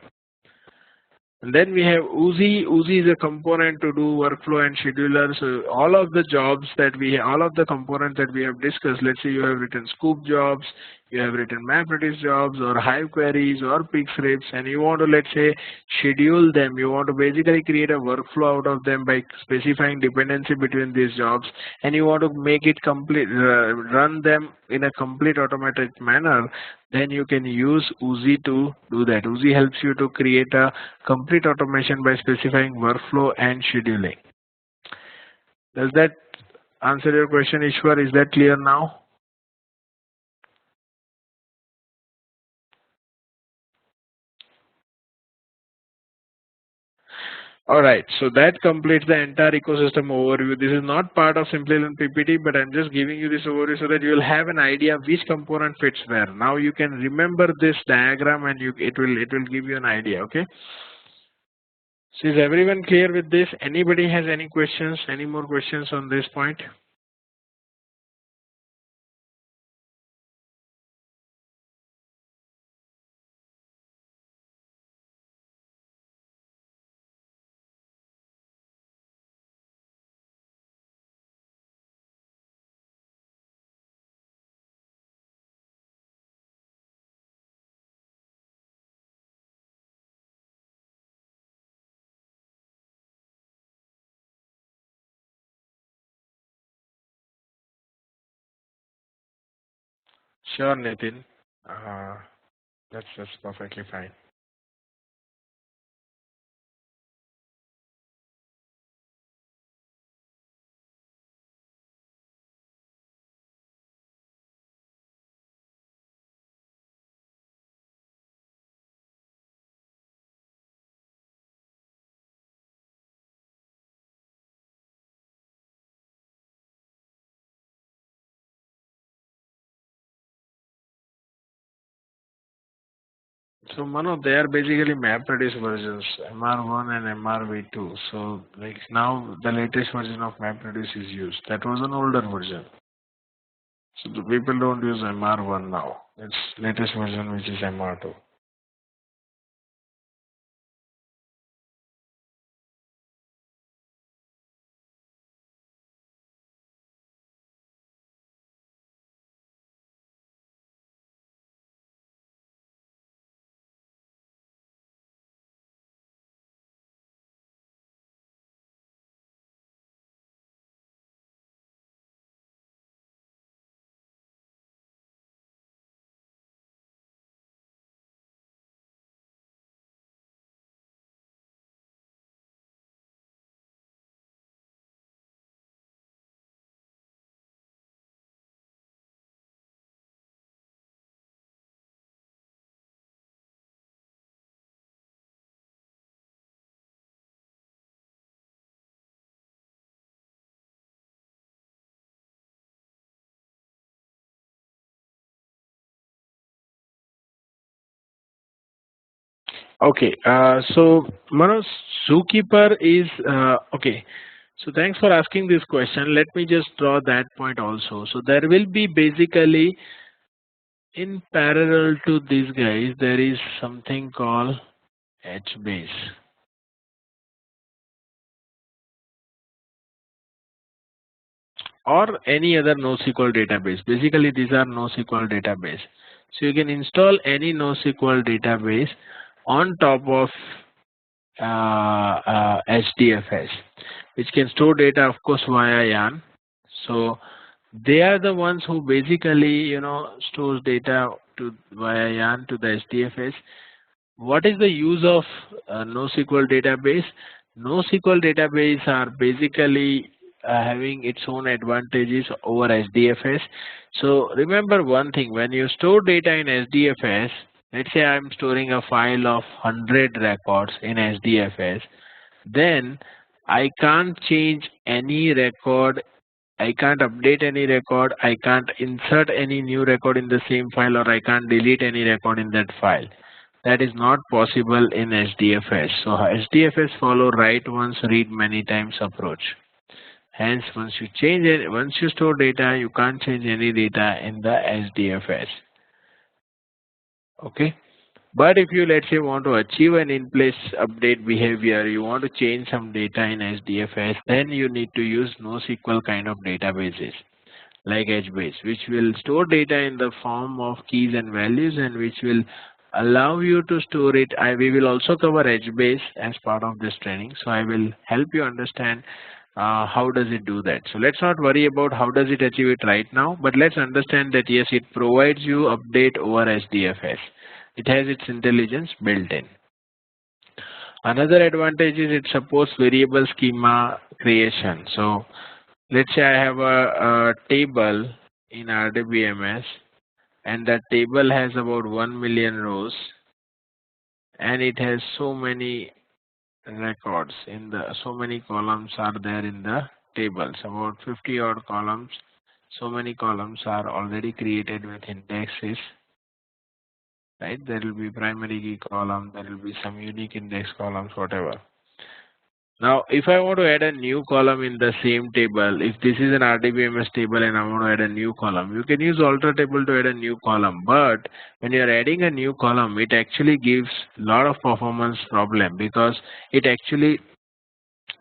And then we have Oozie. Oozie is a component to do workflow and scheduler. So all of the jobs that we have, all of the components that we have discussed, let's say you have written scoop jobs, you have written MapReduce jobs or Hive queries or pig scripts, and you want to, let's say, schedule them. You want to basically create a workflow out of them by specifying dependency between these jobs, and you want to make it complete, run them in a complete automated manner. Then you can use Oozie to do that. Oozie helps you to create a complete automation by specifying workflow and scheduling. Does that answer your question, Ishwar? Is that clear now? All right, so that completes the entire ecosystem overview. This is not part of Simply Learn PPT, but I'm just giving you this overview so that you'll have an idea which component fits where. Now you can remember this diagram, and it will give you an idea. Okay. So is everyone clear with this? Anybody has any questions? Any more questions on this point? Sure, Nitin. Uh, that's perfectly fine. So Mano, they are basically MapReduce versions, MR1 and MRV2. So like now the latest version of MapReduce is used. That was an older version. So the people don't use MR1 now. It's latest version, which is MR2. Okay, so Manoj, Zookeeper is okay. So thanks for asking this question. Let me just draw that point also. So there will be basically in parallel to these guys, there is something called HBase or any other NoSQL database. Basically, these are NoSQL database. So you can install any NoSQL database on top of HDFS, which can store data, of course, via YARN. So they are the ones who basically, stores data to via YARN to the HDFS. What is the use of NoSQL database? NoSQL database are basically having its own advantages over HDFS. So remember one thing: when you store data in HDFS, let's say I'm storing a file of 100 records in HDFS, then I can't change any record, I can't update any record, I can't insert any new record in the same file, or I can't delete any record in that file. That is not possible in HDFS. So HDFS follow write once, read many times approach. Hence, once you change it, once you store data, you can't change any data in the HDFS. Okay. But if you, let's say, want to achieve an in-place update behavior, you want to change some data in HDFS, then you need to use NoSQL kind of databases like HBase, which will store data in the form of keys and values, and which will allow you to store it. We will also cover HBase as part of this training, so I will help you understand how does it do that. So let's not worry about how does it achieve it right now, but let's understand that yes, it provides you update over HDFS. It has its intelligence built in. Another advantage is it supports variable schema creation. So let's say I have a table in RDBMS, and that table has about 1 million rows, and it has so many records in the, so many columns are there in the tables, about 50 odd columns. So many columns are already created with indexes. Right, there will be primary key column, there will be some unique index columns, whatever. Now, if I want to add a new column in the same table, if this is an RDBMS table and I want to add a new column, you can use alter table to add a new column. But when you are adding a new column, it actually gives a lot of performance problem, because it actually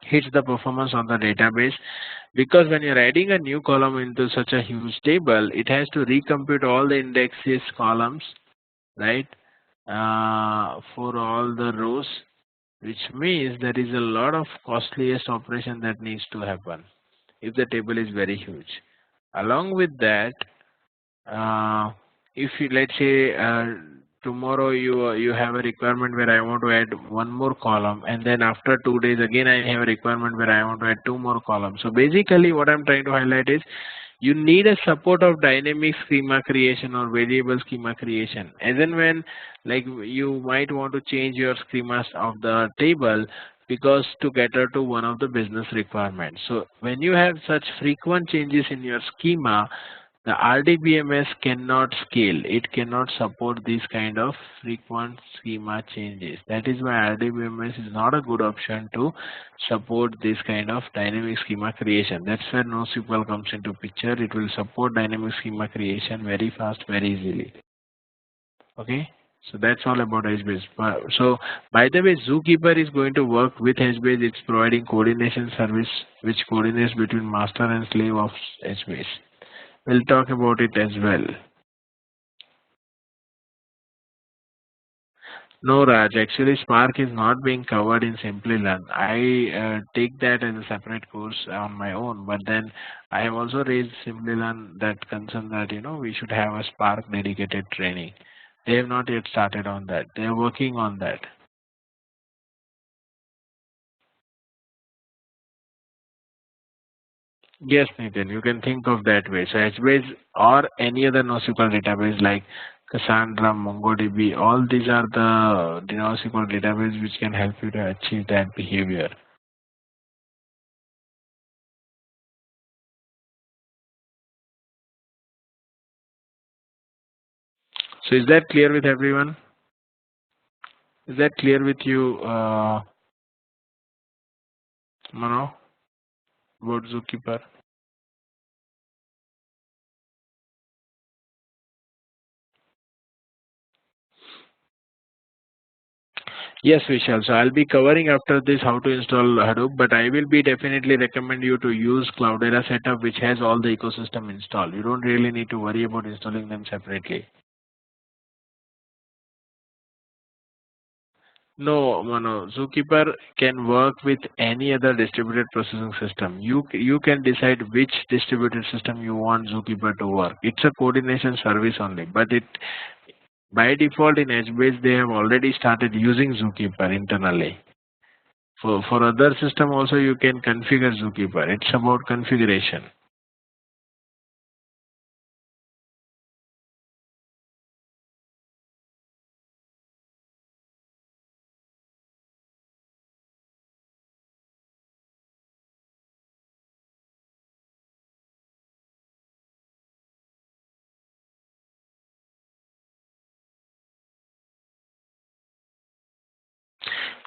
hits the performance on the database. Because when you're adding a new column into such a huge table, it has to recompute all the indexes columns, right, for all the rows, which means there is a lot of costliest operation that needs to happen if the table is very huge. Along with that, if you, let's say, tomorrow you have a requirement where I want to add one more column, and then after 2 days again I have a requirement where I want to add 2 more columns. So basically what I'm trying to highlight is you need a support of dynamic schema creation or variable schema creation. As and when, like, you might want to change your schemas of the table because to cater to one of the business requirements. So when you have such frequent changes in your schema, the RDBMS cannot scale. It cannot support these kind of frequent schema changes. That is why RDBMS is not a good option to support this kind of dynamic schema creation. That's where NoSQL comes into picture. It will support dynamic schema creation very fast, very easily. Okay. So that's all about HBase. So by the way, Zookeeper is going to work with HBase. It's providing coordination service which coordinates between master and slave of HBase. We'll talk about it as well. No, Raj, actually Spark is not being covered in Simplilearn. I take that as a separate course on my own, but then I have also raised Simplilearn that concern that, we should have a Spark dedicated training. They have not yet started on that. They are working on that. Yes, Nitin, you can think of that way. So HBase or any other NoSQL database like Cassandra, MongoDB, all these are the NoSQL database which can help you to achieve that behavior. So is that clear with everyone? Is that clear with you, Mano, about Zookeeper? Yes, Vishal. So I'll be covering after this how to install Hadoop, but I will be definitely recommend you to use Cloudera setup, which has all the ecosystem installed. You don't really need to worry about installing them separately. No, Mano. Zookeeper can work with any other distributed processing system. You can decide which distributed system you want Zookeeper to work. It's a coordination service only, but it by default in HBase they have already started using Zookeeper internally. For other system also you can configure Zookeeper. It's about configuration.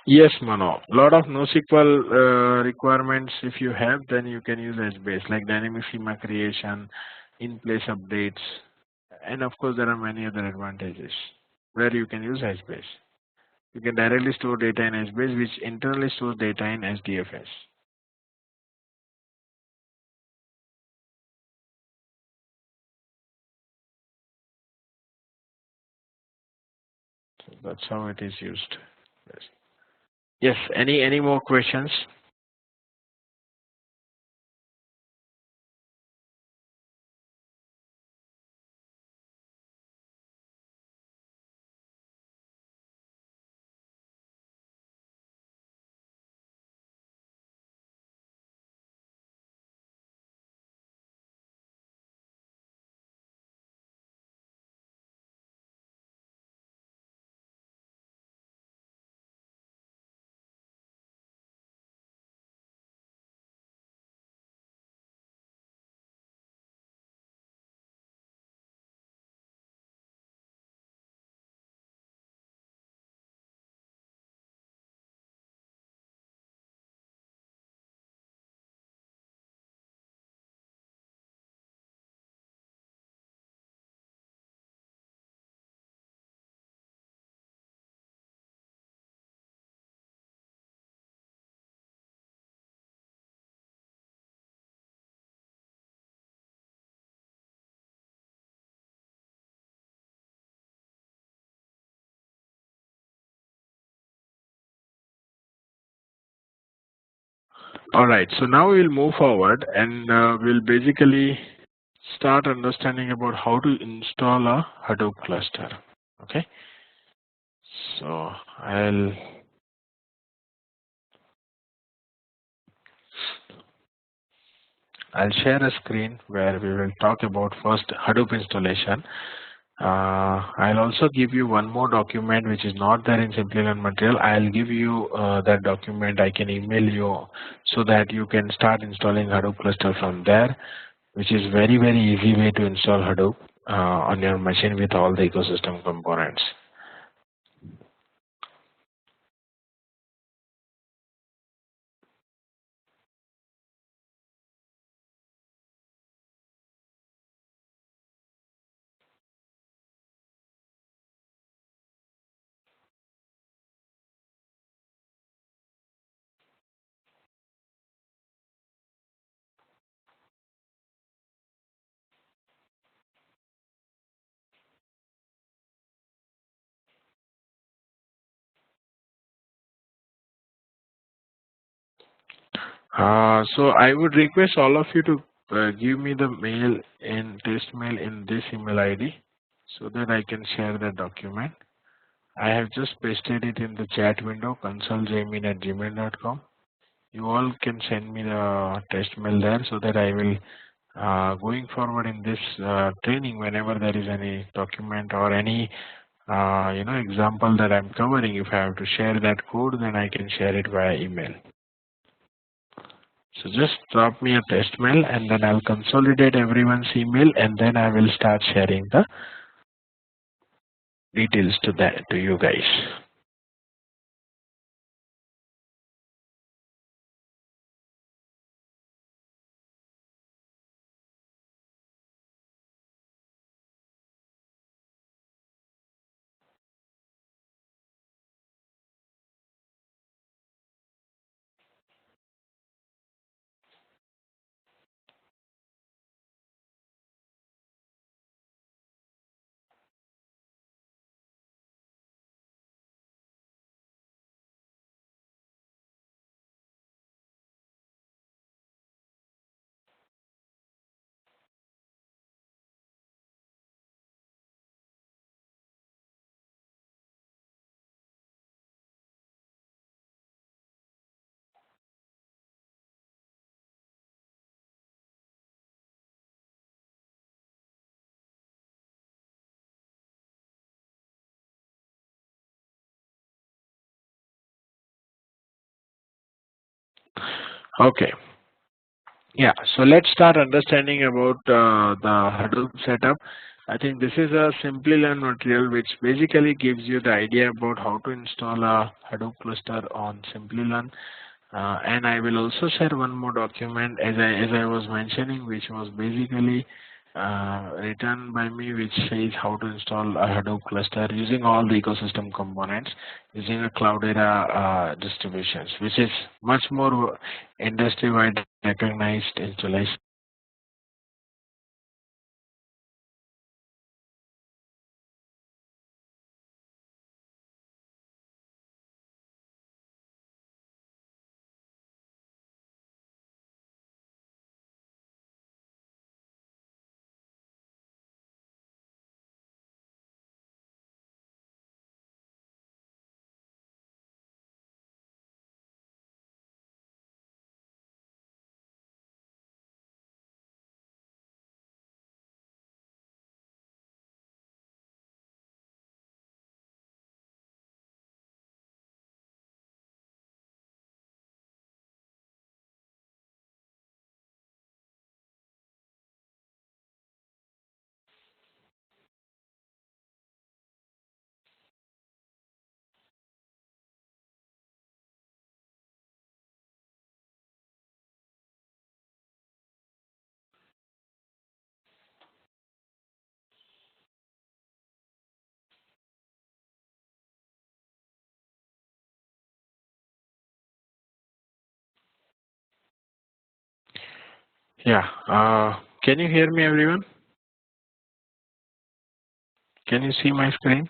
Yes, Mano. Lot of NoSQL requirements if you have, then you can use HBase like dynamic schema creation, in-place updates, and of course there are many other advantages where you can use HBase. You can directly store data in HBase, which internally stores data in HDFS. So that's how it is used. Yes. Yes. Any more questions? All right. So now we'll move forward and we'll basically start understanding about how to install a Hadoop cluster. Okay. So I'll share a screen where we will talk about first Hadoop installation. I'll also give you one more document which is not there in Simply Learn material. I'll give you that document. I can email you so that you can start installing Hadoop cluster from there, which is very easy way to install Hadoop on your machine with all the ecosystem components. So I would request all of you to give me the mail in test mail in this email ID so that I can share the document. I have just pasted it in the chat window, consultjamin@gmail.com. You all can send me the test mail there so that I will, going forward in this training, whenever there is any document or any, example that I'm covering, if I have to share that code, then I can share it via email. So just drop me a test mail and then I'll consolidate everyone's email and then I will start sharing the details to you guys. Okay. Yeah. So let's start understanding about the Hadoop setup. I think this is a simply learned material which basically gives you the idea about how to install a Hadoop cluster on Simplilearn. And I will also share one more document as I was mentioning, which was basically written by me, which says how to install a Hadoop cluster using all the ecosystem components using a Cloudera distributions, which is much more industry-wide recognized installation. Yeah. Can you hear me, everyone? Can you see my screen?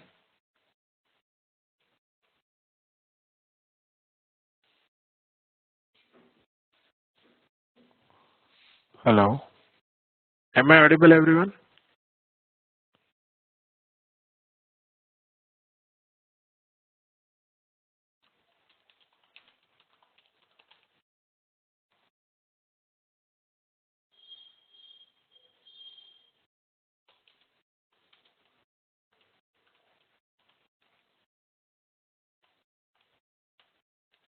Hello. Am I audible, everyone?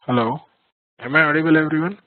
Hello. Am I audible, everyone?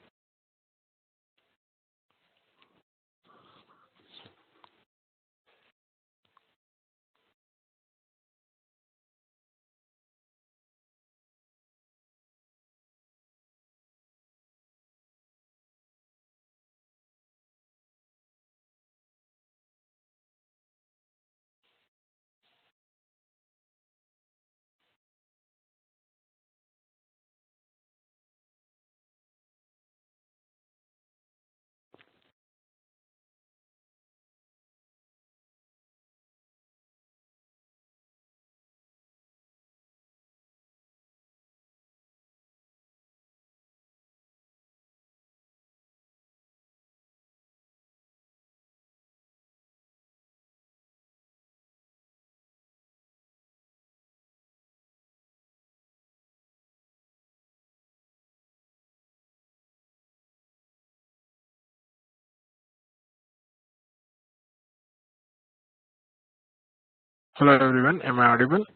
Hello, everyone. Am I audible?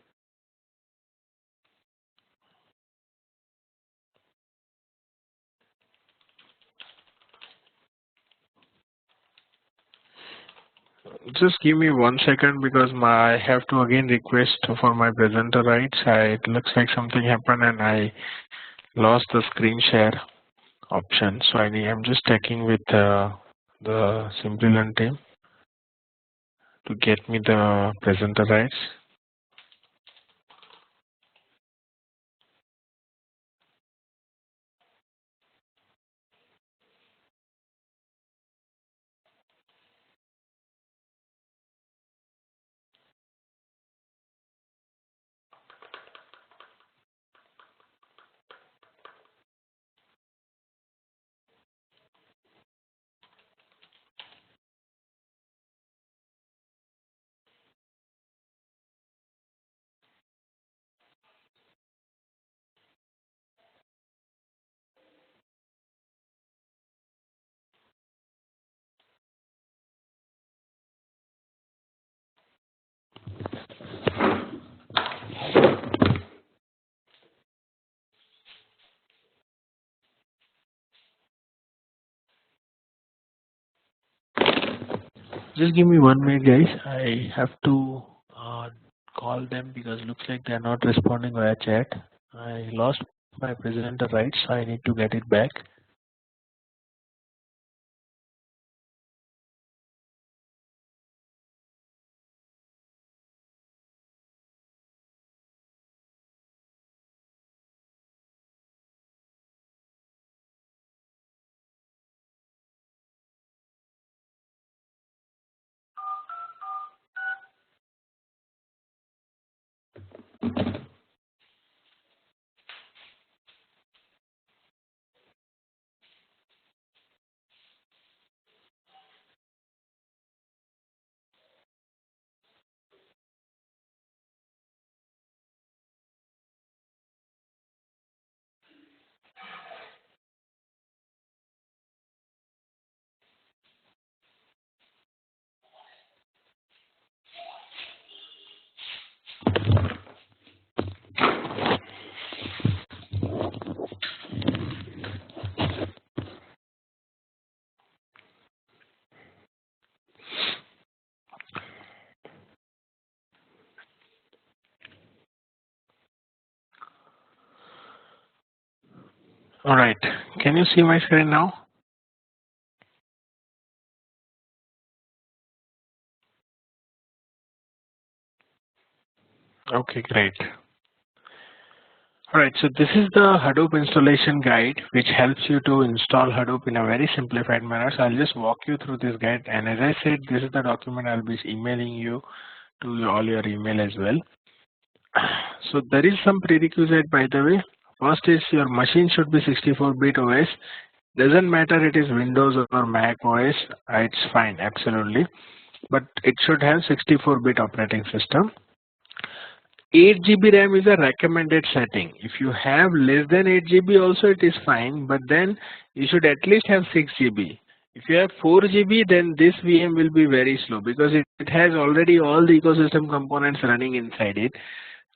Just give me 1 second because I have to again request for my presenter rights. It looks like something happened and I lost the screen share option. So I'm just checking with the Simplilearn team to get me the presenter rights. Just give me 1 minute, guys. I have to call them because looks like they're not responding via chat. I lost my presenter rights, so I need to get it back. All right. Can you see my screen now? Okay, great. All right, so this is the Hadoop installation guide, which helps you to install Hadoop in a very simplified manner. So I'll just walk you through this guide. And as I said, this is the document I'll be emailing you to all your email as well. So there is some prerequisite, by the way. First is your machine should be 64-bit OS. Doesn't matter it is Windows or Mac OS, it's fine, absolutely. But it should have 64-bit operating system. 8 GB RAM is a recommended setting. If you have less than 8 GB also it is fine, but then you should at least have 6 GB. If you have 4 GB, then this VM will be very slow because it has already all the ecosystem components running inside it,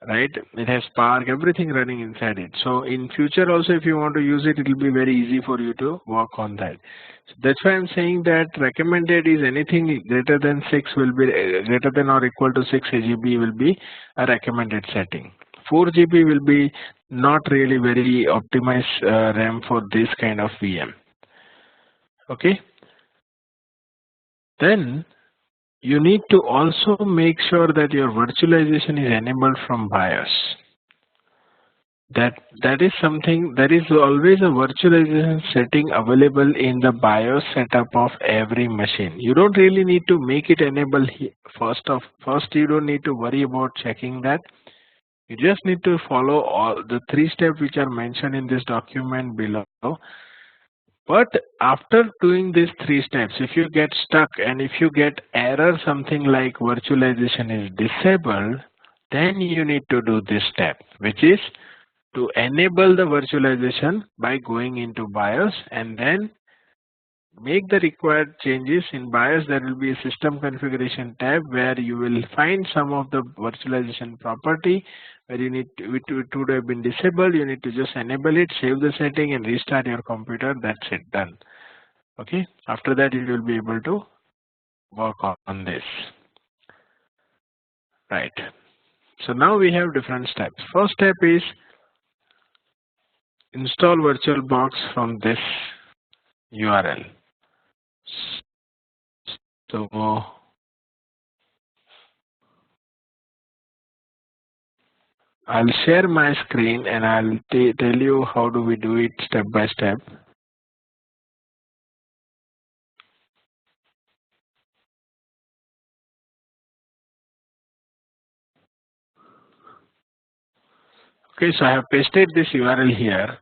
right? It has Spark, everything running inside it. So in future also if you want to use it, it will be very easy for you to work on that. So that's why I'm saying that recommended is anything greater than 6 will be greater than or equal to 6 GB will be a recommended setting. 4 GB will be not really very optimized RAM for this kind of VM. Okay. Then you need to also make sure that your virtualization is enabled from BIOS. That is something, there is always a virtualization setting available in the BIOS setup of every machine. You don't really need to make it enable first you don't need to worry about checking that. You just need to follow all the 3 steps which are mentioned in this document below. But after doing these 3 steps, if you get stuck and if you get error something like virtualization is disabled, then you need to do this step, which is to enable the virtualization by going into BIOS and then make the required changes. In BIOS there will be a system configuration tab where you will find some of the virtualization property where you need to, it would have been disabled. You need to just enable it, save the setting and restart your computer. That's it, done. Okay, after that you will be able to work on this, right? So now we have different steps. First step is install VirtualBox from this URL. So I'll share my screen and I'll tell you how do we do it step by step. Okay, so I have pasted this URL here.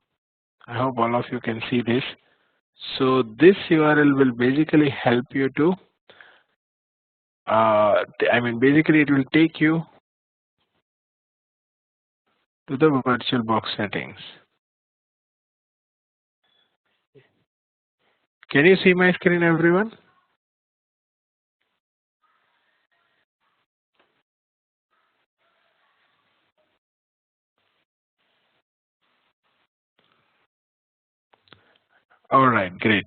I hope all of you can see this. So this URL will basically help you to, basically it will take you to the VirtualBox settings. Can you see my screen, everyone? All right, great.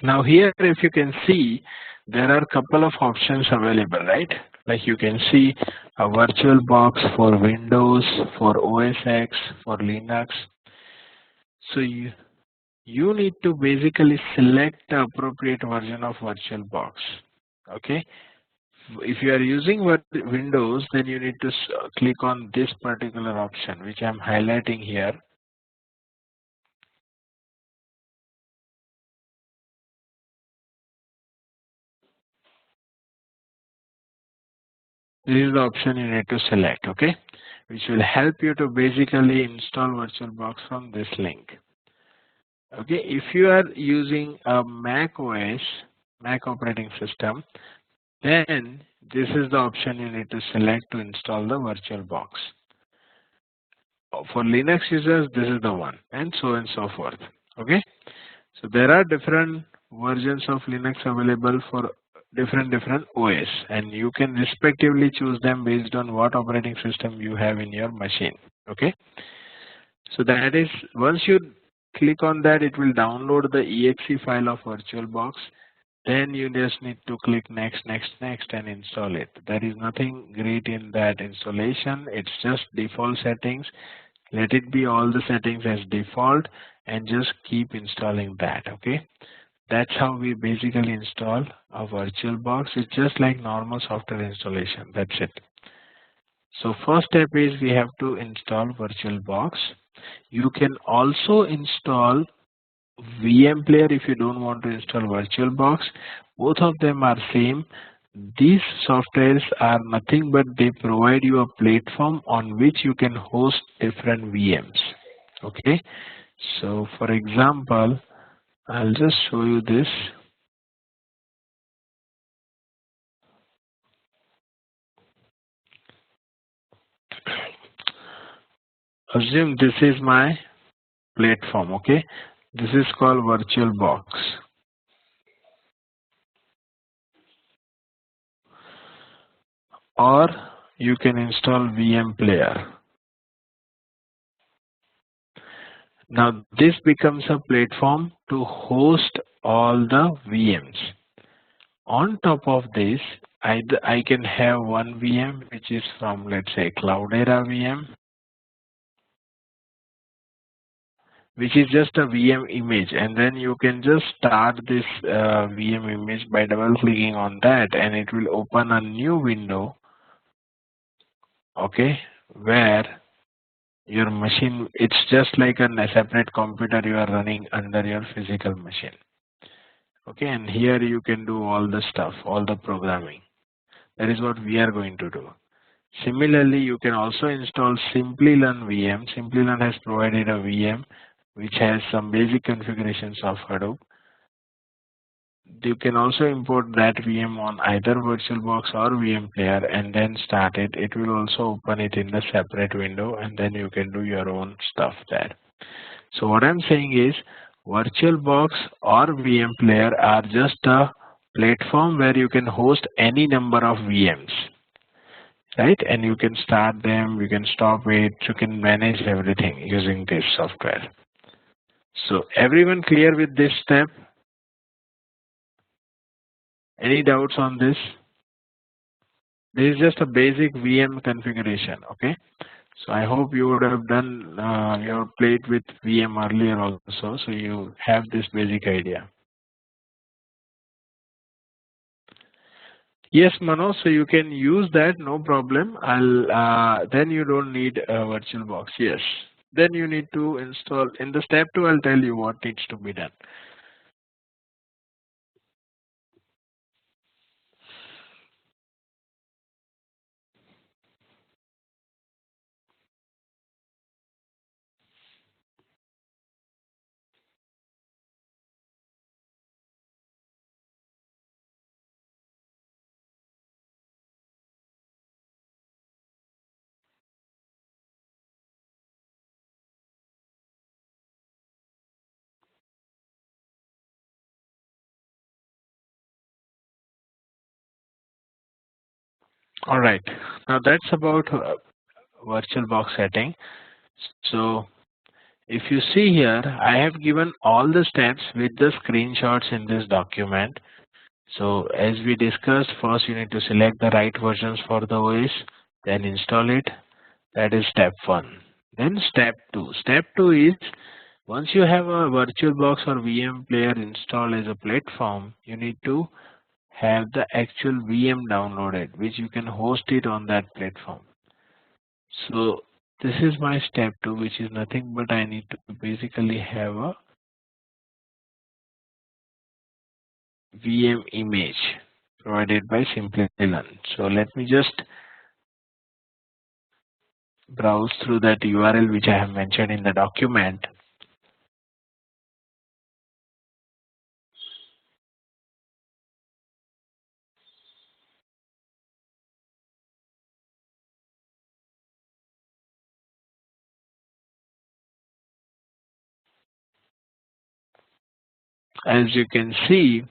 Now here, if you can see, there are a couple of options available, right? Like you can see a virtual box for Windows, for OS X, for Linux. So you need to basically select the appropriate version of virtual box. Okay. If you are using Windows, then you need to click on this particular option, which I'm highlighting here. This is the option you need to select, okay, which will help you to basically install VirtualBox from this link. Okay, if you are using a Mac OS, Mac operating system, then this is the option you need to select to install the VirtualBox. For Linux users, this is the one, and so on and so forth. Okay, so there are different versions of Linux available for different OS, and you can respectively choose them based on what operating system you have in your machine. Okay, so that is, once you click on that, it will download the exe file of VirtualBox. Then you just need to click next, next, next and install it. There is nothing great in that installation. It's just default settings. Let it be all the settings as default and just keep installing that. Okay, that's how we basically install a VirtualBox. It's just like normal software installation. That's it. So first step is we have to install VirtualBox. You can also install VM player if you don't want to install VirtualBox. Both of them are same. These softwares are nothing but they provide you a platform on which you can host different VMs. Okay, so for example, I'll just show you this. Assume this is my platform. Okay, this is called VirtualBox. Or you can install VM player. Now this becomes a platform to host all the VMs. On top of this, I can have one VM which is from, let's say, Cloudera VM, which is just a VM image, and then you can just start this VM image by double clicking on that, and it will open a new window. Okay, where your machine, it's just like a separate computer you are running under your physical machine. Okay, and here you can do all the stuff, all the programming. That is what we are going to do. Similarly, you can also install Simplilearn VM. Simplilearn has provided a VM which has some basic configurations of Hadoop. You can also import that VM on either VirtualBox or VM player and then start it. It will also open it in the separate window, and then you can do your own stuff there. So what I'm saying is VirtualBox or VM player are just a platform where you can host any number of VMs, right? And you can start them, you can stop it, you can manage everything using this software. So everyone clear with this step? Any doubts on this? This is just a basic VM configuration, okay? So I hope you would have done your played with VM earlier also, so you have this basic idea. Yes, Mano, so you can use that, no problem. Then you don't need a VirtualBox. Yes. Then you need to install, in the step 2, I'll tell you what needs to be done. All right. Now that's about VirtualBox setting. So if you see here, I have given all the steps with the screenshots in this document. So as we discussed, first you need to select the right versions for the OS, then install it. That is step 1. Then step 2. Step 2 is once you have a VirtualBox or VM player installed as a platform, you need to have the actual VM downloaded, which you can host it on that platform. So this is my step 2, which is nothing but I need to basically have a VM image provided by Simplilearn. So let me just browse through that URL which I have mentioned in the document. As you can see,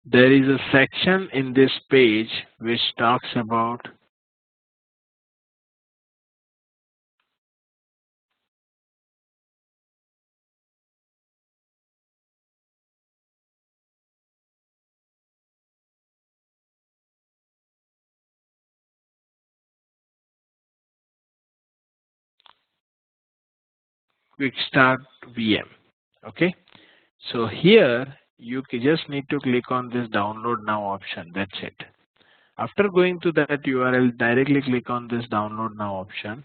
there is a section in this page which talks about quick start VM. Okay, so here you just need to click on this download now option. That's it. After going to that URL, directly click on this download now option.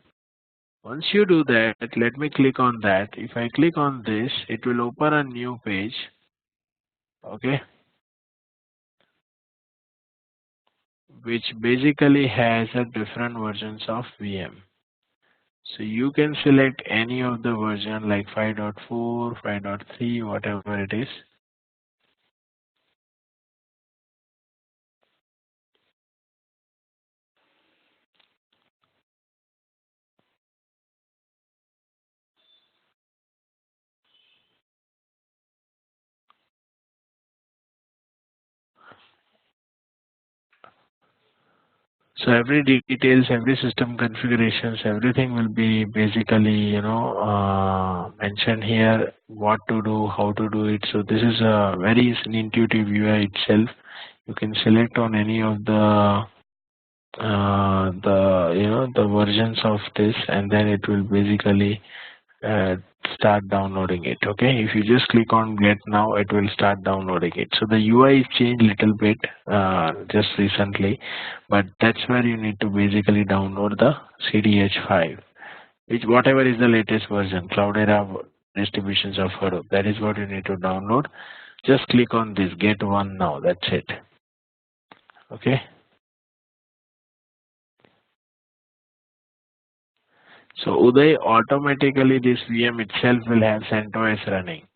Once you do that, let me click on that. If I click on this, it will open a new page. Okay, which basically has a different versions of VM. So you can select any of the version like 5.4, 5.3, whatever it is. So every details, every system configurations, everything will be basically, mentioned here, what to do, how to do it. So this is a very intuitive UI itself. You can select on any of the versions of this, and then it will basically uh, start downloading it. Okay, if you just click on get now, it will start downloading it. So the UI is changed little bit just recently, but that's where you need to basically download the CDH5, which whatever is the latest version, Cloudera distributions of Hadoop. That is what you need to download. Just click on this get one now. That's it. Okay. So Uday, automatically this VM itself will have CentOS running.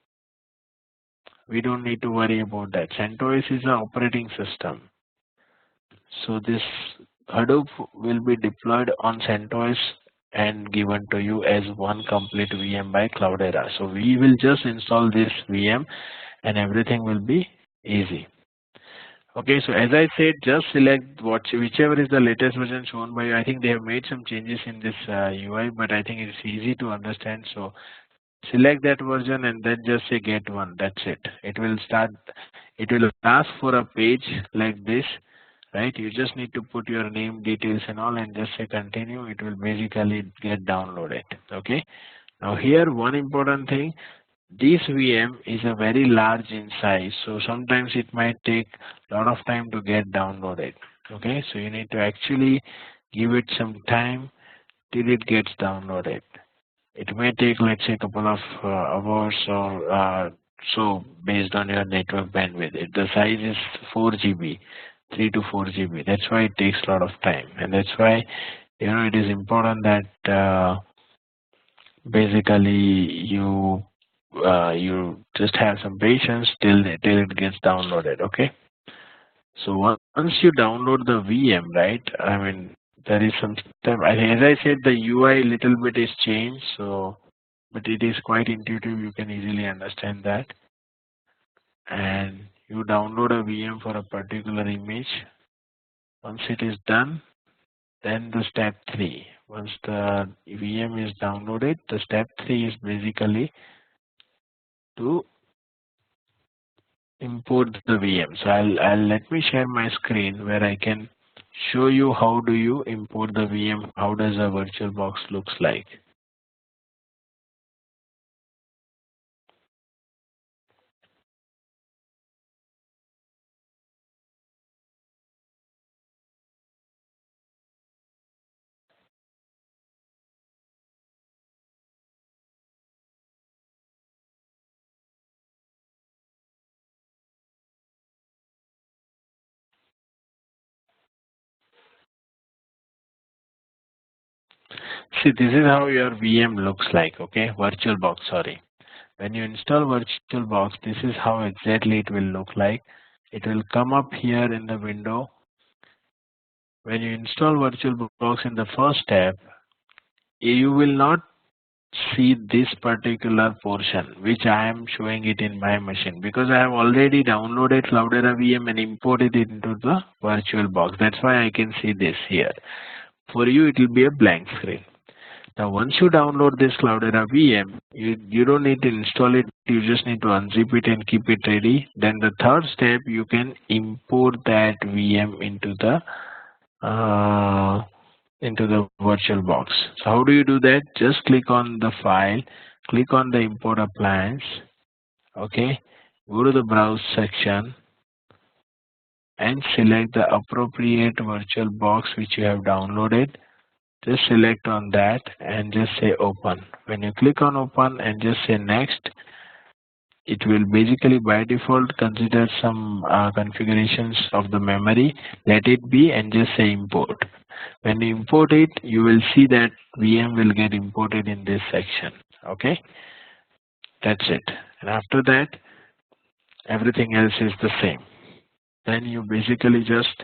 We don't need to worry about that. CentOS is an operating system. So this Hadoop will be deployed on CentOS and given to you as one complete VM by Cloudera. So we will just install this VM and everything will be easy. Okay, so as I said, just select whichever is the latest version shown by you. I think they have made some changes in this UI, but I think it's easy to understand. So select that version and then just say get one. That's it. It will start. It will ask for a page like this, right? You just need to put your name, details, and all, and just say continue. It will basically get downloaded. Okay. Now here, one important thing. This VM is a very large in size, so sometimes it might take a lot of time to get downloaded. Okay, so you need to actually give it some time till it gets downloaded. It may take, let's say, a couple of hours or so based on your network bandwidth. If the size is 4 GB, 3 to 4 GB, that's why it takes a lot of time, and that's why it is important that basically you just have some patience till it gets downloaded. Okay. So once you download the VM, right? I mean, there is some step. As I said, the UI little bit is changed. So, but it is quite intuitive. You can easily understand that. And you download a VM for a particular image. Once it is done, then the step 3. Once the VM is downloaded, the step 3 is basically to import the VM. So I'll let me share my screen where I can show you how do you import the VM, how does a VirtualBox looks like. See, this is how your VM looks like, okay? VirtualBox, sorry. When you install VirtualBox, this is how exactly it will look like. It will come up here in the window. When you install VirtualBox in the first step, you will not see this particular portion, which I am showing it in my machine because I have already downloaded Cloudera VM and imported it into the VirtualBox. That's why I can see this here. For you, it will be a blank screen. Now, once you download this Cloudera VM, you don't need to install it. You just need to unzip it and keep it ready. Then the third step, you can import that VM into the VirtualBox. So how do you do that? Just click on the file, click on the import appliance. Okay, go to the browse section and select the appropriate VirtualBox which you have downloaded. Just select on that and just say open. When you click on open and just say next, it will basically by default consider some configurations of the memory. Let it be and just say import. When you import it, you will see that VM will get imported in this section. Okay, that's it. And after that, everything else is the same. Then you basically just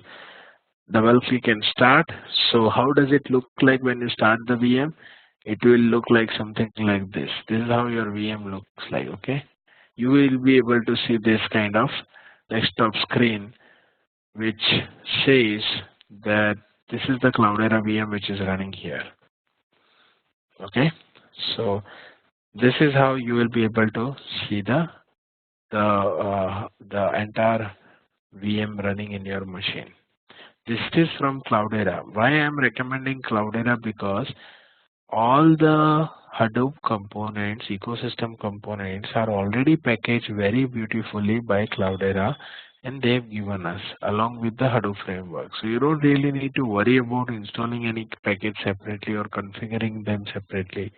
double click and start. So how does it look like when you start the VM? It will look like something like this. This is how your VM looks like. Okay, you will be able to see this kind of desktop screen which says that this is the Cloudera VM which is running here. Okay, so this is how you will be able to see the entire VM running in your machine. This is from Cloudera. Why I am recommending Cloudera? Because all the Hadoop components, ecosystem components are already packaged very beautifully by Cloudera, and they've given us along with the Hadoop framework. So you don't really need to worry about installing any package separately or configuring them separately.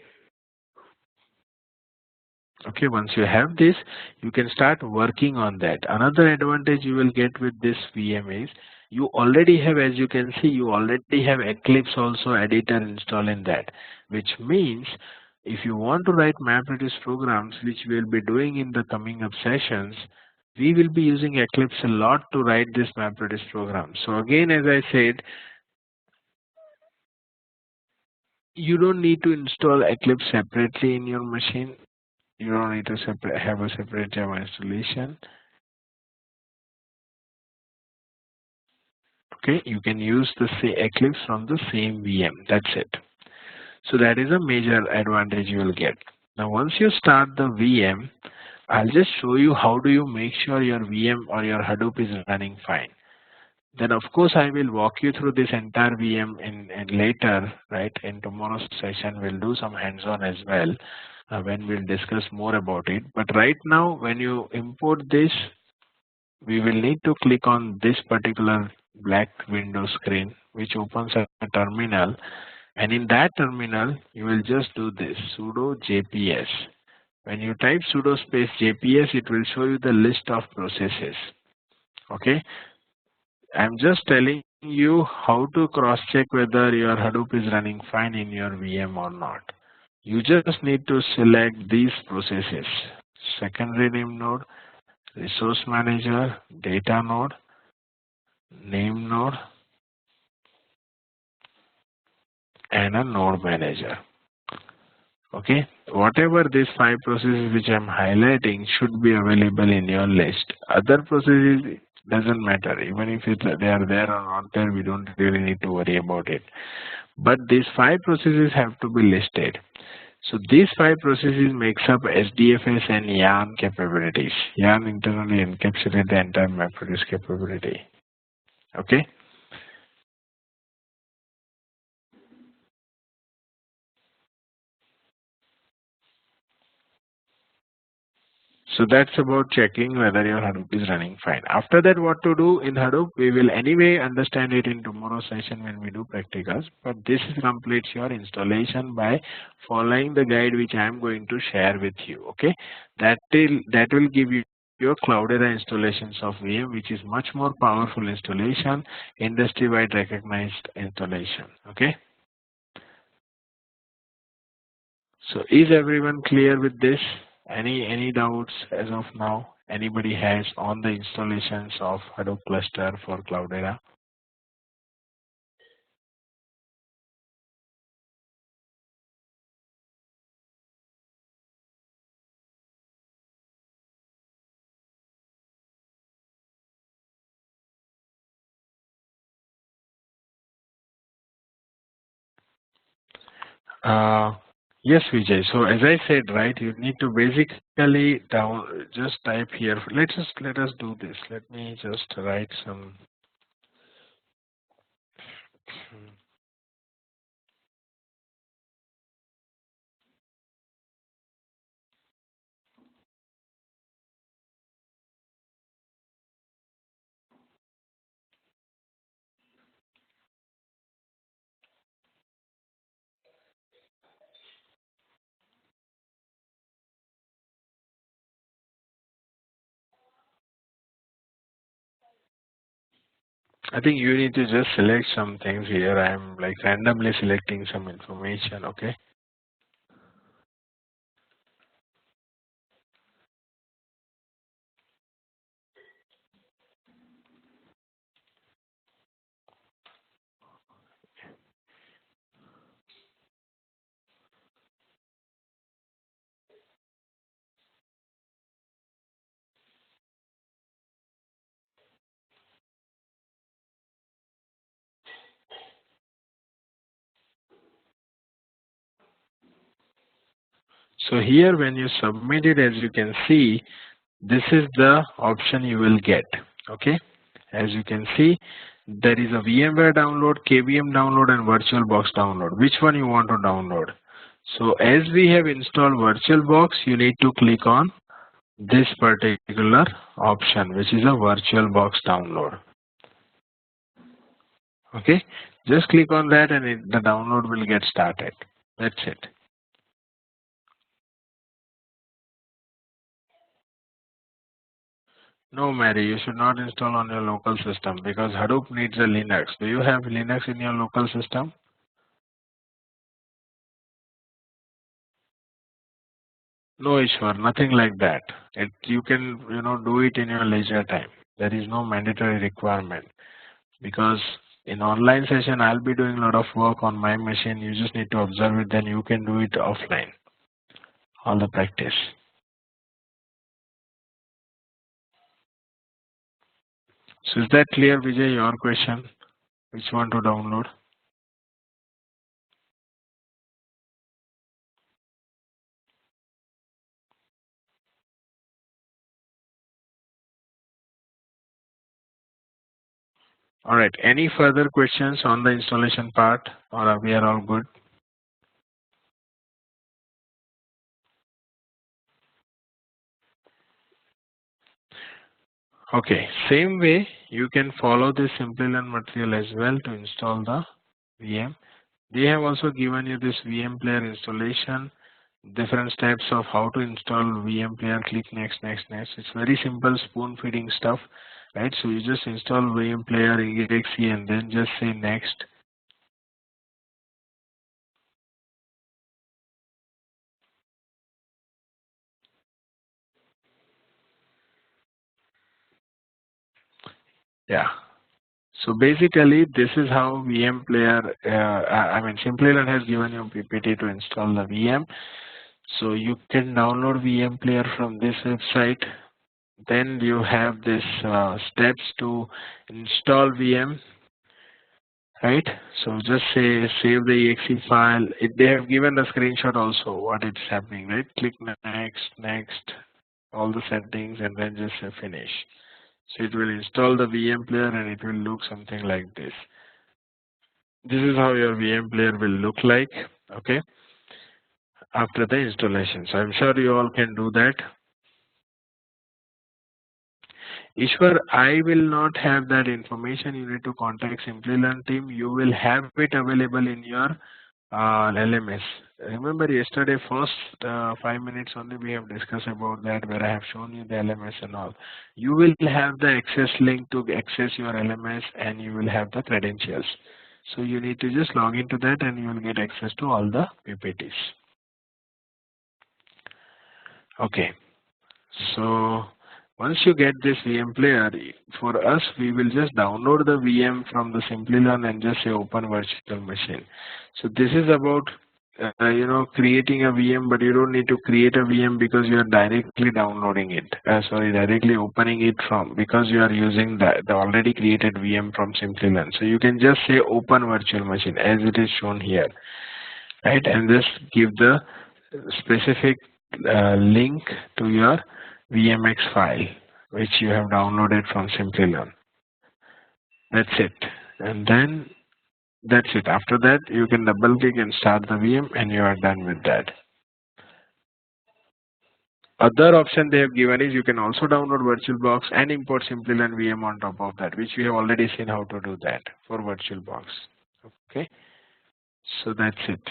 Okay, once you have this, you can start working on that. Another advantage you will get with this VM is you already have, as you can see, you already have Eclipse also editor installed in that, which means if you want to write MapReduce programs, which we'll be doing in the coming up sessions, we will be using Eclipse a lot to write this MapReduce program. So again, as I said, you don't need to install Eclipse separately in your machine. You don't need to have a separate Java installation. Okay, you can use the Eclipse from the same VM. That's it. So that is a major advantage you will get. Now, once you start the VM, I'll just show you how do you make sure your VM or your Hadoop is running fine. Then, of course, I will walk you through this entire VM in later, right? In tomorrow's session, we'll do some hands-on as well when we'll discuss more about it. But right now, when you import this, we will need to click on this particular black window screen, which opens a terminal. And in that terminal, you will just do this sudo jps. When you type sudo space jps, it will show you the list of processes. Okay, I'm just telling you how to cross-check whether your Hadoop is running fine in your VM or not. You just need to select these processes: secondary name node, resource manager, data node, name node, and a node manager. Okay, whatever these 5 processes which I'm highlighting should be available in your list. Other processes doesn't matter, even if they are there or not there, we don't really need to worry about it. but these 5 processes have to be listed. So these 5 processes makes up HDFS and YARN capabilities. YARN internally encapsulates the entire MapReduce capability. Okay. So that's about checking whether your Hadoop is running fine. After that, what to do in Hadoop, we will anyway understand it in tomorrow's session when we do practicals. But this completes your installation by following the guide which I am going to share with you. Okay, that will give you your Cloudera installations of VM, which is much more powerful installation, industry-wide recognized installation. Okay. So is everyone clear with this? Any doubts as of now? Anybody has on the installations of Hadoop cluster for Cloudera? Yes, Vijay. So as I said, right, you need to basically just type here. Let us do this. Let me just write some. I think you need to just select some things here. I'm like randomly selecting some information. Okay. So here, when you submit it, as you can see, this is the option you will get. Okay, as you can see, there is a VMware download, KVM download, and VirtualBox download. Which one you want to download? So as we have installed VirtualBox, you need to click on this particular option, which is a VirtualBox download. Okay, just click on that and the download will get started. That's it. No, Mary, you should not install on your local system because Hadoop needs a Linux. Do you have Linux in your local system? No, Ishwar, nothing like that. You can, do it in your leisure time. There is no mandatory requirement because in online session, I'll be doing a lot of work on my machine. You just need to observe it, then you can do it offline, all the practice. So is that clear, Vijay, your question? Which one to download? All right. Any further questions on the installation part, or are we all good? Okay. Same way, you can follow this simple learn material as well to install the VM. They have also given you this VM player installation, different steps of how to install VM player. Click next, next, next. It's very simple spoon feeding stuff, right? So you just install VM player exe and then just say next. Yeah. So basically, this is how VM player, SimplyLearn has given you PPT to install the VM. So you can download VM player from this website. Then you have this steps to install VM. right? So just say save the exe file. They have given the screenshot also what it's happening, right? Click next, all the settings, and then just say finish. So it will install the VM player and it will look something like this. This is how your VM player will look like, okay, after the installation. So I'm sure you all can do that. Ishwar, I will not have that information. You need to contact Simplilearn team. You will have it available in your LMS. Remember yesterday first 5 minutes only we have discussed about that, where I have shown you the LMS and all. You will have the access link to access your LMS and you will have the credentials. So you need to just log into that and you will get access to all the PPTs. Okay. So once you get this VM player, for us, we will just download the VM from the Simplilearn and just say open virtual machine. So this is about creating a VM, but you don't need to create a VM because you are directly downloading it. Directly opening it from, because you are using the already created VM from Simplilearn. So you can just say open virtual machine as it is shown here, right? And just give the specific link to your VMX file which you have downloaded from Simplilearn. That's it. And then that's it. After that, you can double click and start the VM and you are done with that. Other option they have given is you can also download VirtualBox and import Simplilearn VM on top of that, which we have already seen how to do that for VirtualBox. Okay. So that's it.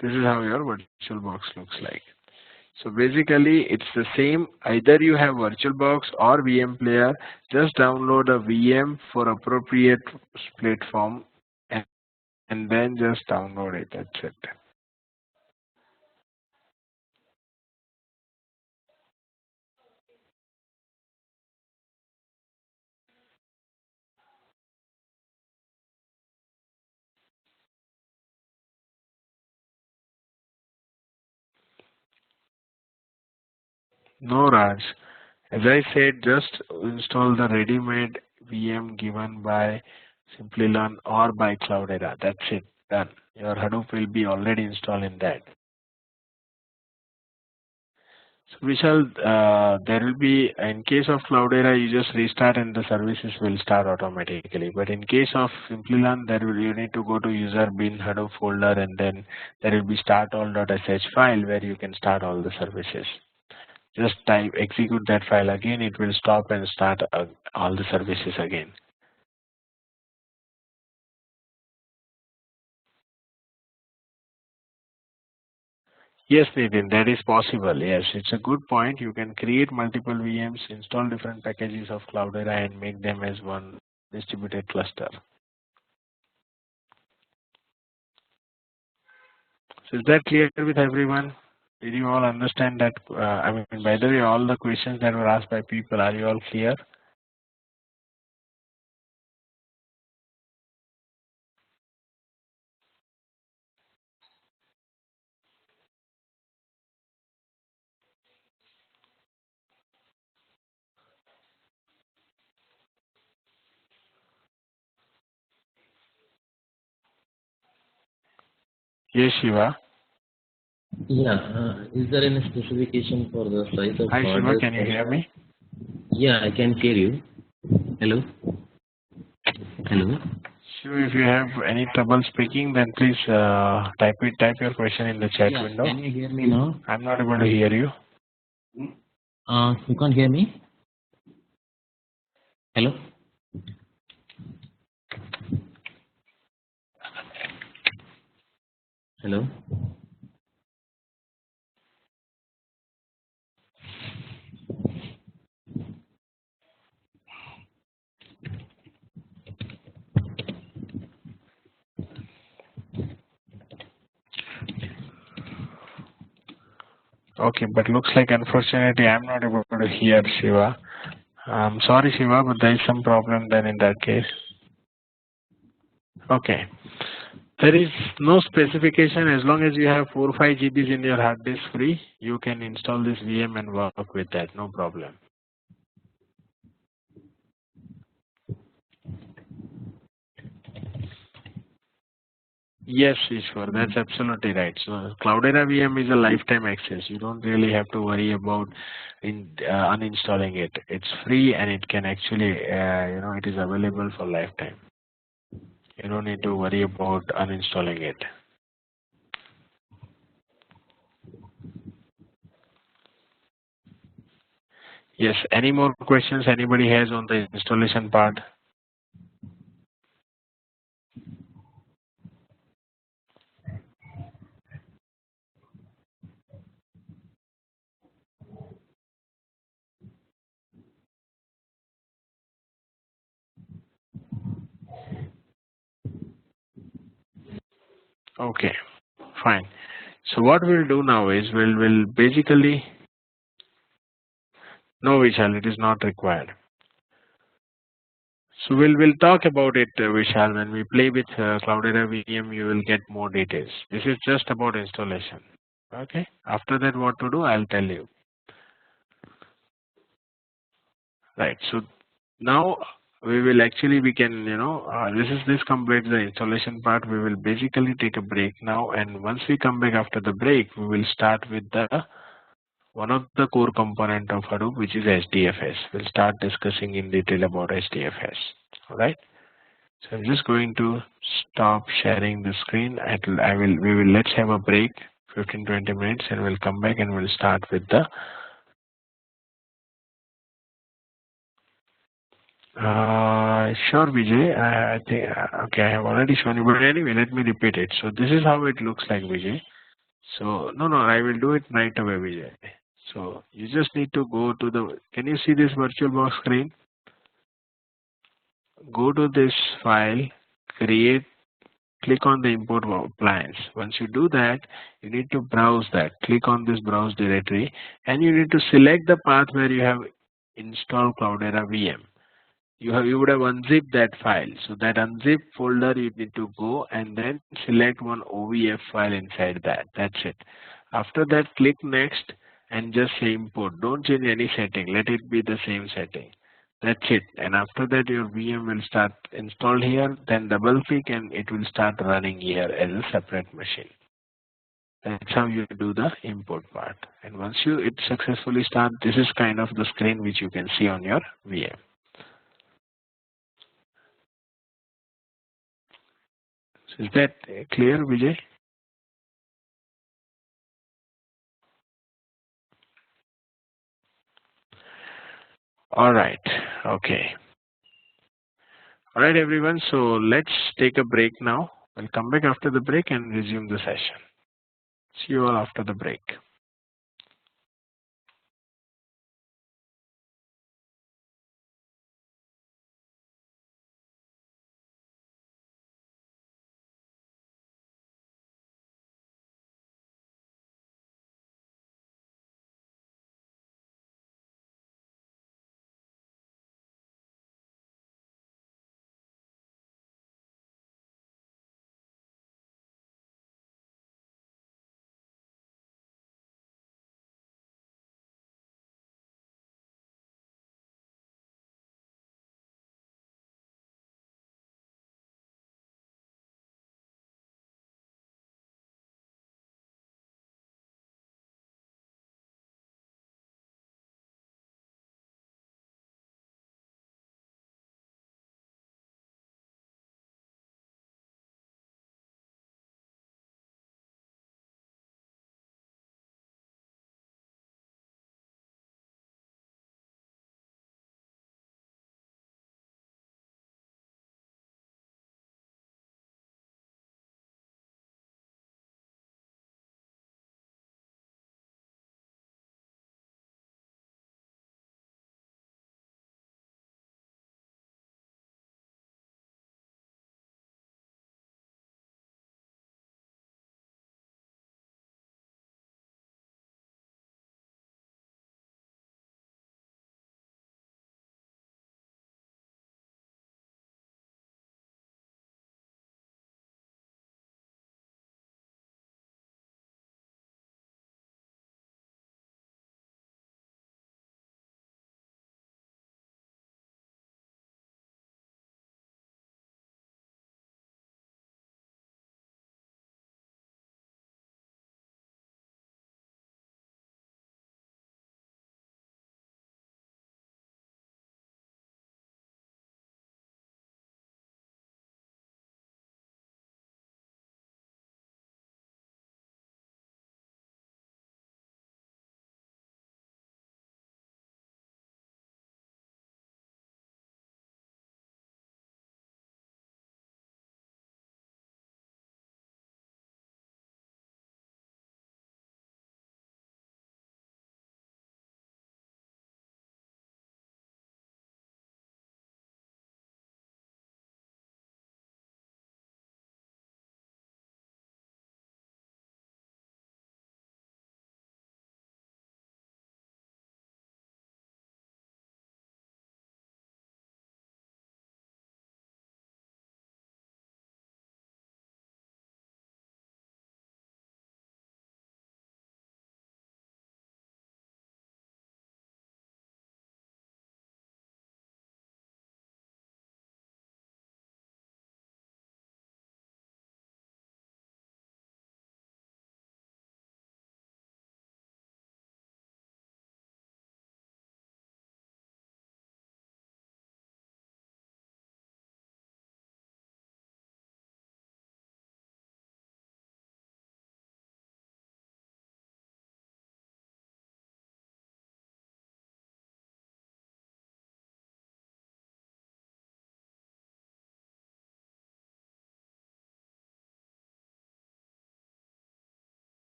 This is how your VirtualBox looks like. So basically it's the same, either you have VirtualBox or VM player, just download a VM for appropriate platform and then just download it, that's it. No Raj, as I said, just install the ready-made VM given by Simplilearn or by Cloudera, that's it, done. Your Hadoop will be already installed in that. So Vishal, there will be, in case of Cloudera, you just restart and the services will start automatically. But in case of Simplilearn, you need to go to user bin Hadoop folder and then there will be startall.sh file where you can start all the services. Just execute that file again, it will stop and start all the services again. Yes, Nitin, that is possible. Yes, it's a good point. You can create multiple VMs, install different packages of Cloudera and make them as one distributed cluster. So is that clear with everyone? Did you all understand that? I mean, by the way, all the questions that were asked by people, are you all clear? Yes, Shiva. Yeah, is there any specification for the size of Hi, Shiva, hard disk? can you hear me? Yeah, I can hear you. Hello? Hello? Shiva, if you have any trouble speaking, then please type your question in the chat window. Can you hear me now? I'm not able to hear you. You can't hear me? Hello? Hello? Okay, but looks like unfortunately I'm not able to hear Shiva. I'm sorry, Shiva, but there is some problem then in that case. Okay. There is no specification. As long as you have 4 or 5 GBs in your hard disk free, you can install this VM and work with that, no problem. Yes, Ishwar, that's absolutely right. So Cloudera VM is a lifetime access. You don't really have to worry about uninstalling it. It's free and it can actually, it is available for lifetime. You don't need to worry about uninstalling it. Yes, any more questions anybody has on the installation part? Okay, fine. So what we'll do now is we'll basically, no Vishal, it is not required. So we'll talk about it, Vishal. When we play with Cloudera VM, you will get more details. This is just about installation. Okay. After that, what to do, I'll tell you. Right. So now we can, this completes the installation part. We will basically take a break now, and once we come back after the break, we will start with the one of the core component of Hadoop, which is HDFS. We'll start discussing in detail about HDFS. All right. So I'm just going to stop sharing the screen. Let's have a break, 15-20 minutes, and we'll come back and we'll start with the, sure Vijay, I think, okay, I have already shown you, but anyway, let me repeat it. So this is how it looks like, Vijay. So, no, I will do it right away, Vijay. So you just need to go to the, can you see this virtual box screen? Go to this file, create, click on the import appliance. Once you do that, you need to browse that. Click on this browse directory and you need to select the path where you have installed Cloudera VM. You would have unzipped that file. So that unzip folder you need to go and then select one OVF file inside that. That's it. After that, click next and just say import. Don't change any setting. Let it be the same setting. That's it. And after that, your VM will start installed here. Then double click and it will start running here as a separate machine. That's how you do the import part. And once it successfully start, this is kind of the screen which you can see on your VM. So is that clear, Vijay? All right. Okay. All right, everyone. So let's take a break now. We'll come back after the break and resume the session. See you all after the break.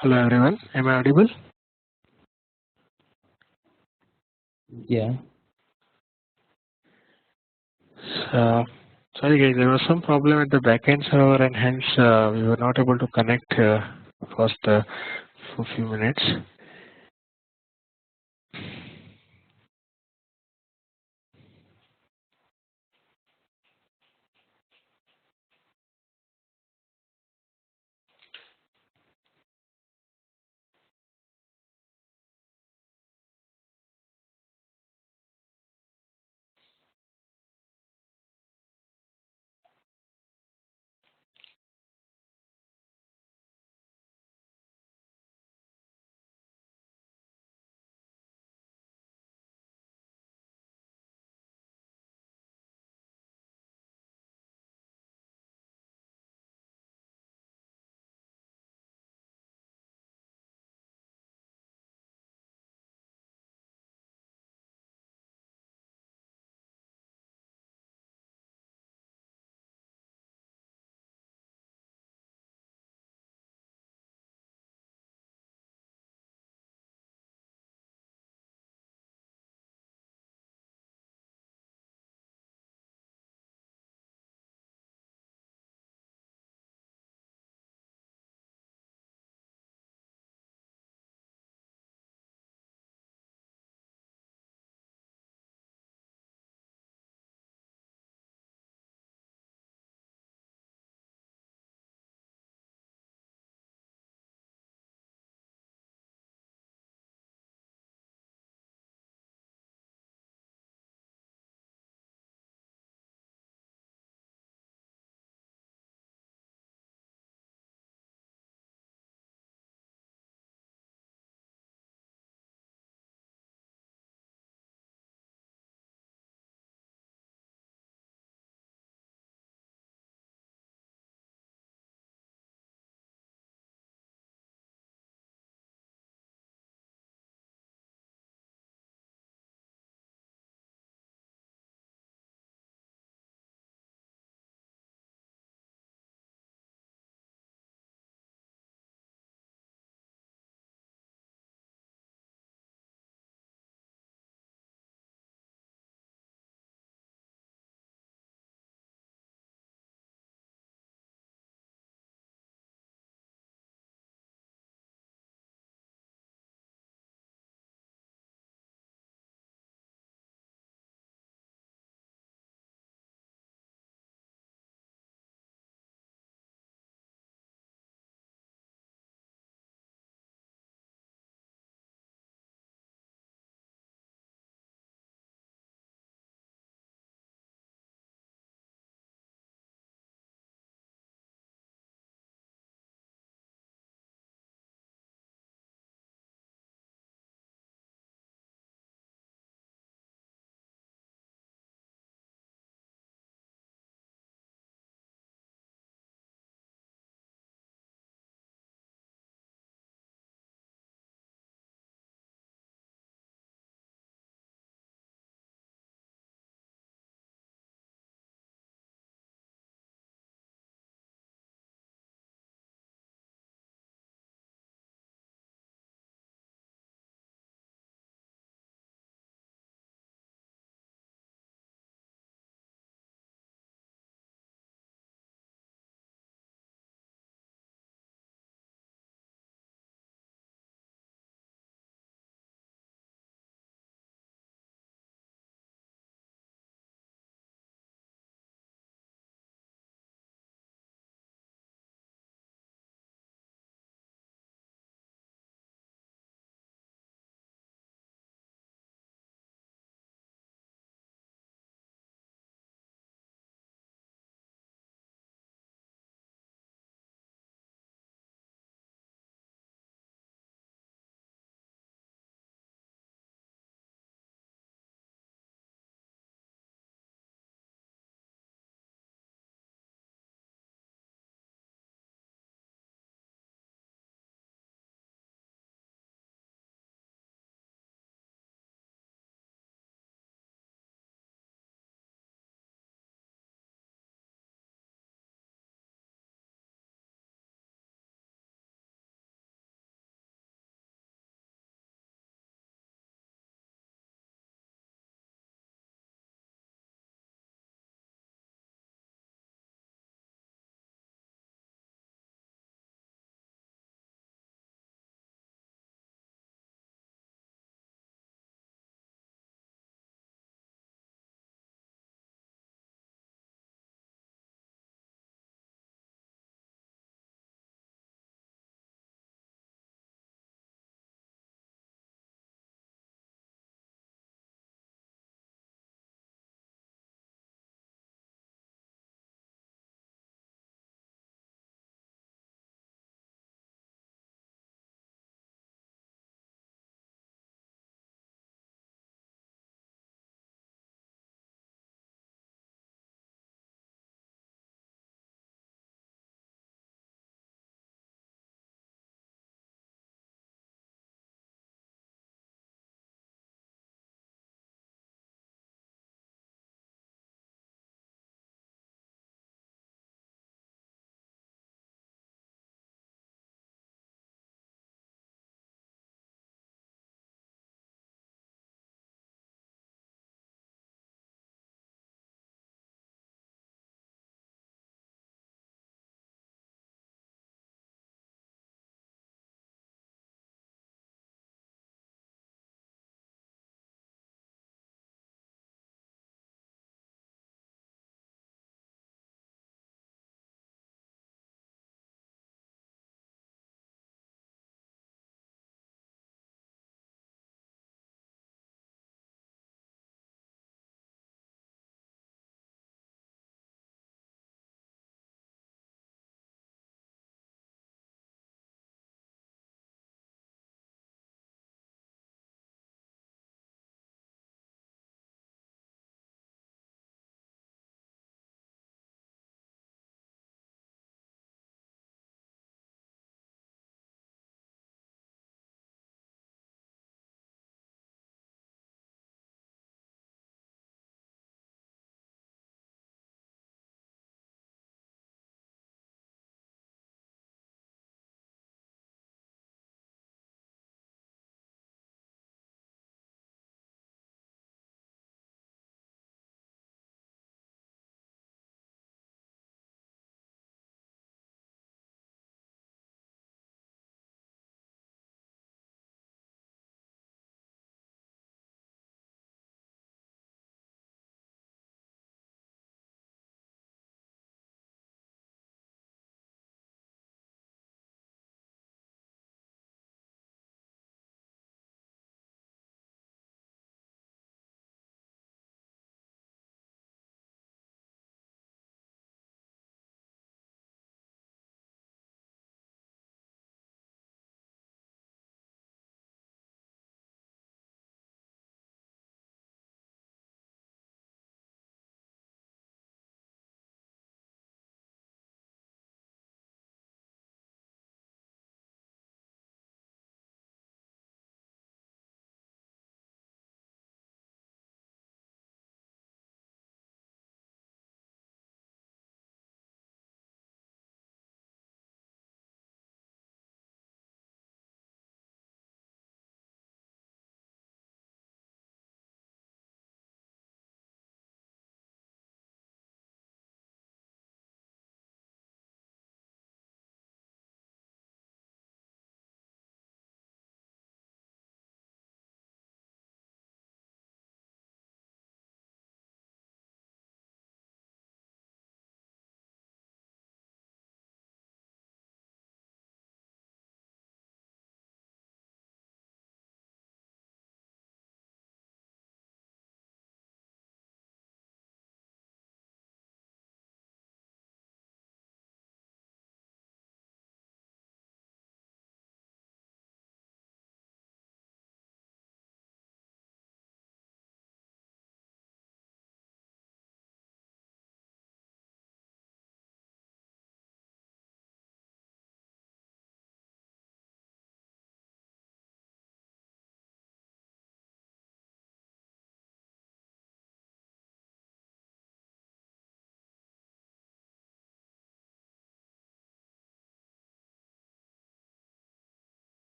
Hello everyone, am I audible? Yeah. Uh, Sorry guys, there was some problem at the backend server and hence we were not able to connect first for a few minutes.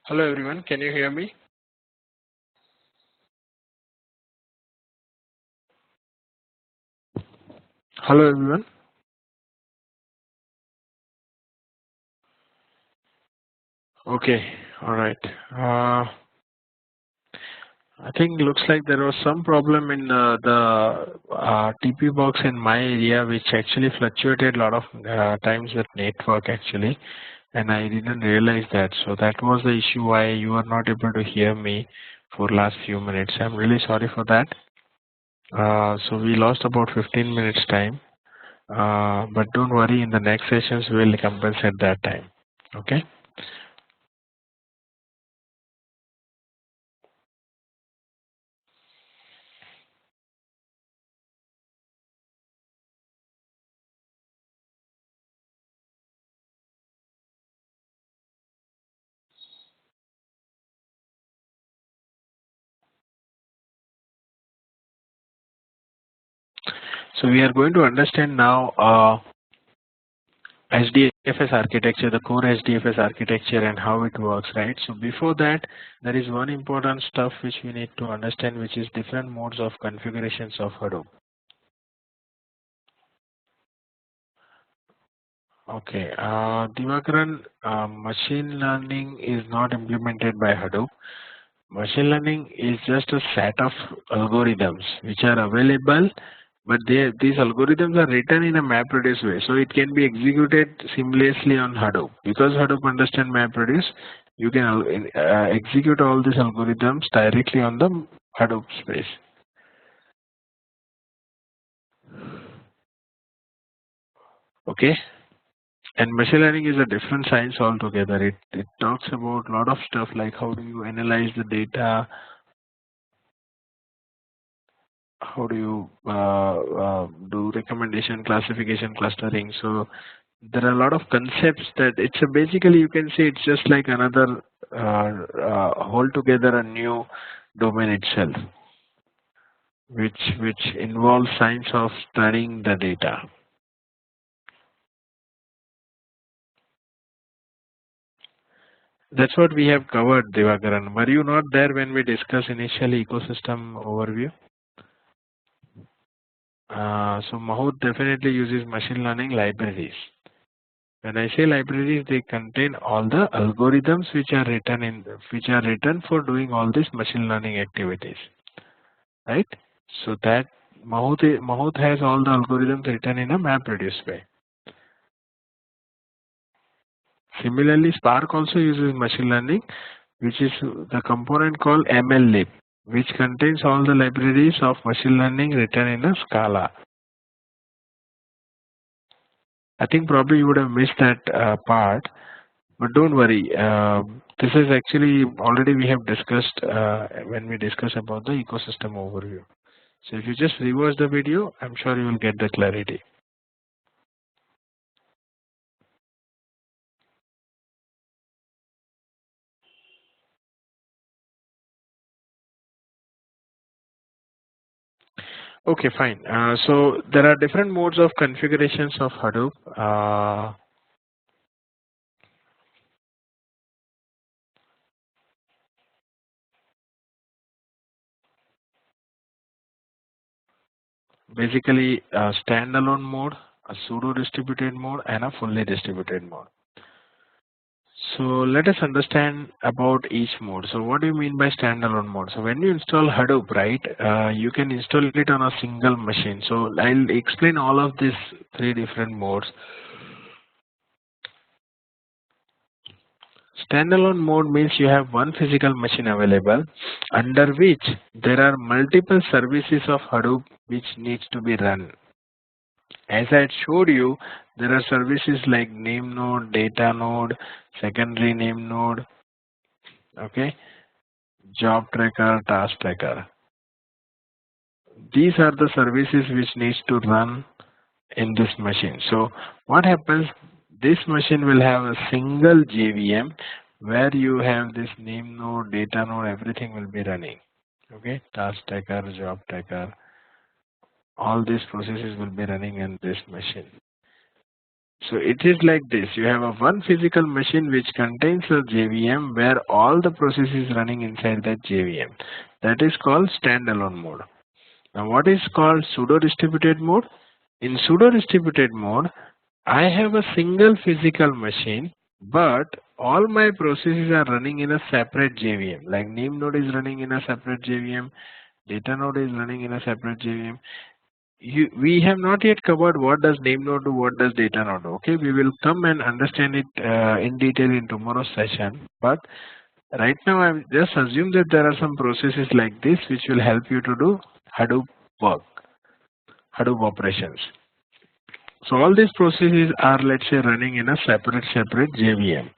Hello everyone, can you hear me? Hello everyone. Okay, all right. I think looks like there was some problem in the TP box in my area, which actually fluctuated a lot of times with network actually, and I didn't realize that. So that was the issue why you are not able to hear me for last few minutes. I'm really sorry for that. So we lost about 15 minutes time. But don't worry, in the next sessions we will compensate that time. Okay. So we are going to understand now HDFS architecture, the core HDFS architecture and how it works, right? So before that, there is one important stuff which we need to understand, which is different modes of configurations of Hadoop. Okay, Divakaran, machine learning is not implemented by Hadoop. Machine learning is just a set of algorithms which are available, but these algorithms are written in a MapReduce way, so it can be executed seamlessly on Hadoop. Because Hadoop understands MapReduce, you can execute all these algorithms directly on the Hadoop space. Okay, and machine learning is a different science altogether. It talks about a lot of stuff like how do you analyze the data, how do you do recommendation, classification, clustering. So there are a lot of concepts that it's a basically you can say it's just like another altogether a new domain itself, which involves science of studying the data. That's what we have covered, Divakaran. Were you not there when we discussed initially ecosystem overview? So Mahood definitely uses machine learning libraries. When I say libraries, they contain all the algorithms which are written for doing all these machine learning activities, right? So that Mahout has all the algorithms written in a MapReduce way. Similarly, Spark also uses machine learning, which is the component called MLlib, which contains all the libraries of machine learning written in a Scala. I think probably you would have missed that part. But don't worry, this is actually already we have discussed when we discuss about the ecosystem overview. So if you just reverse the video, I'm sure you will get the clarity. Okay, fine. So there are different modes of configurations of Hadoop. Basically, a standalone mode, a pseudo distributed mode, and a fully distributed mode. So let us understand about each mode. So what do you mean by standalone mode? So when you install Hadoop, right, you can install it on a single machine. So I'll explain all of these three different modes. Standalone mode means you have one physical machine available under which there are multiple services of Hadoop which needs to be run. As I had showed you, there are services like name node, data node, secondary name node, okay, job tracker, task tracker. These are the services which needs to run in this machine. So what happens? This machine will have a single JVM where you have this name node, data node, everything will be running. Okay, task tracker, job tracker, all these processes will be running in this machine. So it is like this. You have a one physical machine which contains a JVM where all the process is running inside that JVM. That is called standalone mode. Now what is called pseudo distributed mode? In pseudo distributed mode, I have a single physical machine, but all my processes are running in a separate JVM. Like name node is running in a separate JVM, data node is running in a separate JVM. We have not yet covered what does name node do, what does data node do. Okay, we will come and understand it in detail in tomorrow's session. But right now, I just assume that there are some processes like this which will help you to do Hadoop work, Hadoop operations. So all these processes are, let's say, running in a separate JVM,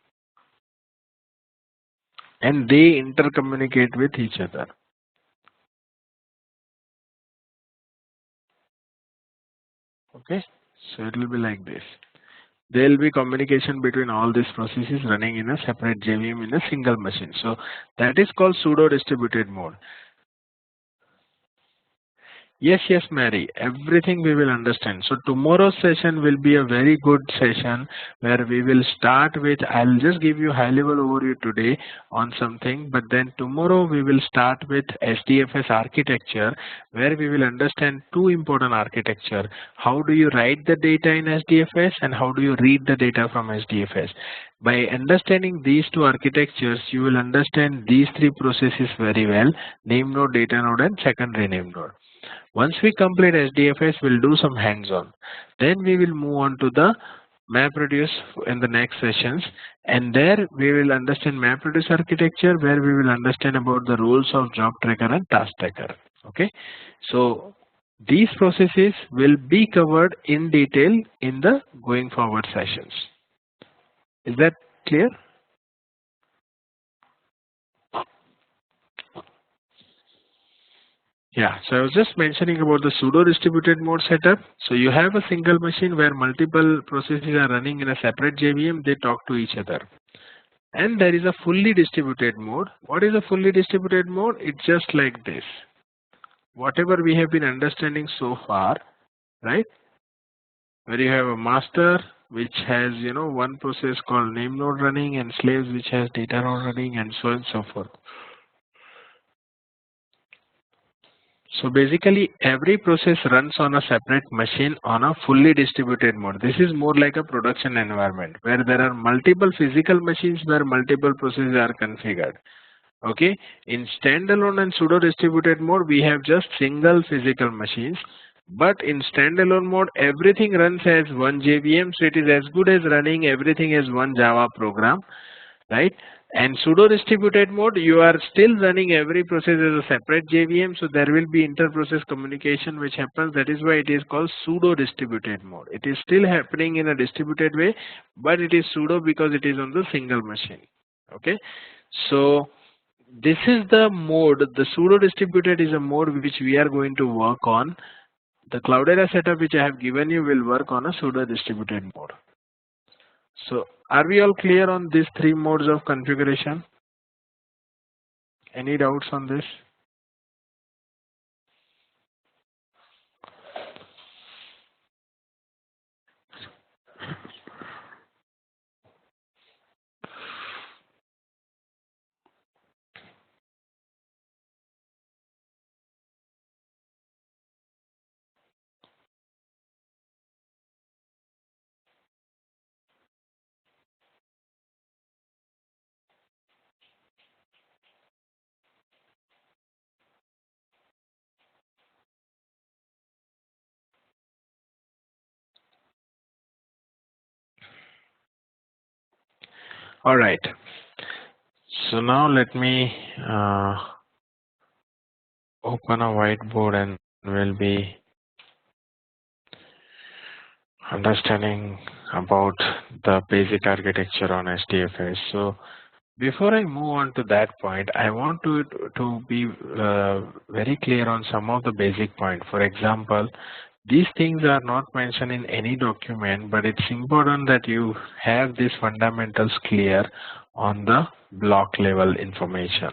and they intercommunicate with each other. Okay, so it will be like this. There will be communication between all these processes running in a separate JVM in a single machine. So that is called pseudo distributed mode. Yes, yes, Mary. Everything we will understand. So tomorrow's session will be a very good session where we will start with, I'll just give you high level overview today on something, but then tomorrow we will start with HDFS architecture where we will understand two important architecture. How do you write the data in HDFS and how do you read the data from HDFS? By understanding these two architectures, you will understand these three processes very well: name node, data node, and secondary name node. Once we complete HDFS, we'll do some hands-on. Then we will move on to the MapReduce in the next sessions, and there we will understand MapReduce architecture, where we will understand about the roles of job tracker and task tracker. Okay, so these processes will be covered in detail in the going forward sessions. Is that clear? Yeah, so I was just mentioning about the pseudo distributed mode setup. So you have a single machine where multiple processes are running in a separate JVM, they talk to each other. And there is a fully distributed mode. What is a fully distributed mode? It's just like this. Whatever we have been understanding so far, right? Where you have a master which has, one process called name node running, and slaves which has data node running, and so on and so forth. So basically every process runs on a separate machine on a fully distributed mode. This is more like a production environment where there are multiple physical machines where multiple processes are configured. Okay, in standalone and pseudo distributed mode we have just single physical machines, but in standalone mode everything runs as one JVM, so it is as good as running everything as one Java program, right? And pseudo distributed mode, you are still running every process as a separate JVM, so there will be inter-process communication which happens. That is why it is called pseudo distributed mode. It is still happening in a distributed way, but it is pseudo because it is on the single machine. Okay, so this is the mode. The pseudo distributed is a mode which we are going to work on. The Cloudera setup which I have given you will work on a pseudo distributed mode. So are we all clear on these three modes of configuration? Any doubts on this? All right. So now let me open a whiteboard and we'll be understanding about the basic architecture on HDFS. So before I move on to that point, I want to be very clear on some of the basic points. For example, these things are not mentioned in any document, but it's important that you have these fundamentals clear on the block level information.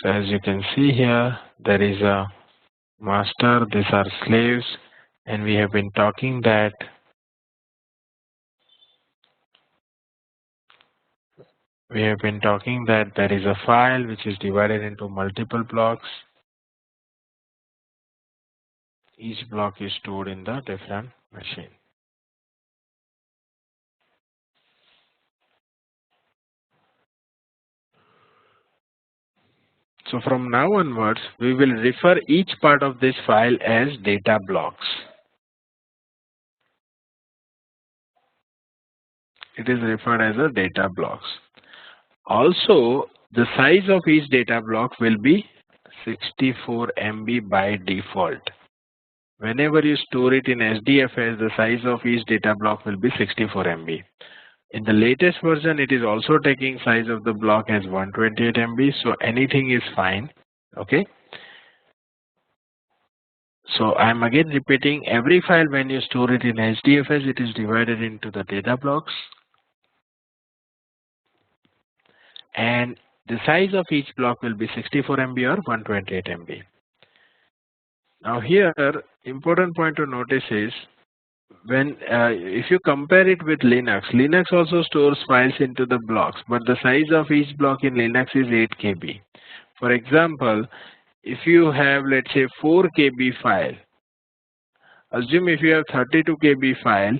So as you can see here, there is a master, these are slaves, and we have been talking that there is a file which is divided into multiple blocks. Each block is stored in the different machine. So from now onwards, we will refer each part of this file as data blocks. It is referred as a data blocks. Also, the size of each data block will be 64 MB by default. Whenever you store it in HDFS, the size of each data block will be 64 MB. In the latest version, it is also taking size of the block as 128 MB, so anything is fine. Okay. So I am again repeating, every file when you store it in HDFS, it is divided into the data blocks, and the size of each block will be 64 MB or 128 MB. Now here, important point to notice is, when if you compare it with Linux also stores files into the blocks, but the size of each block in Linux is 8 KB. For example, if you have, let's say, 4 KB file, assume if you have 32 KB file,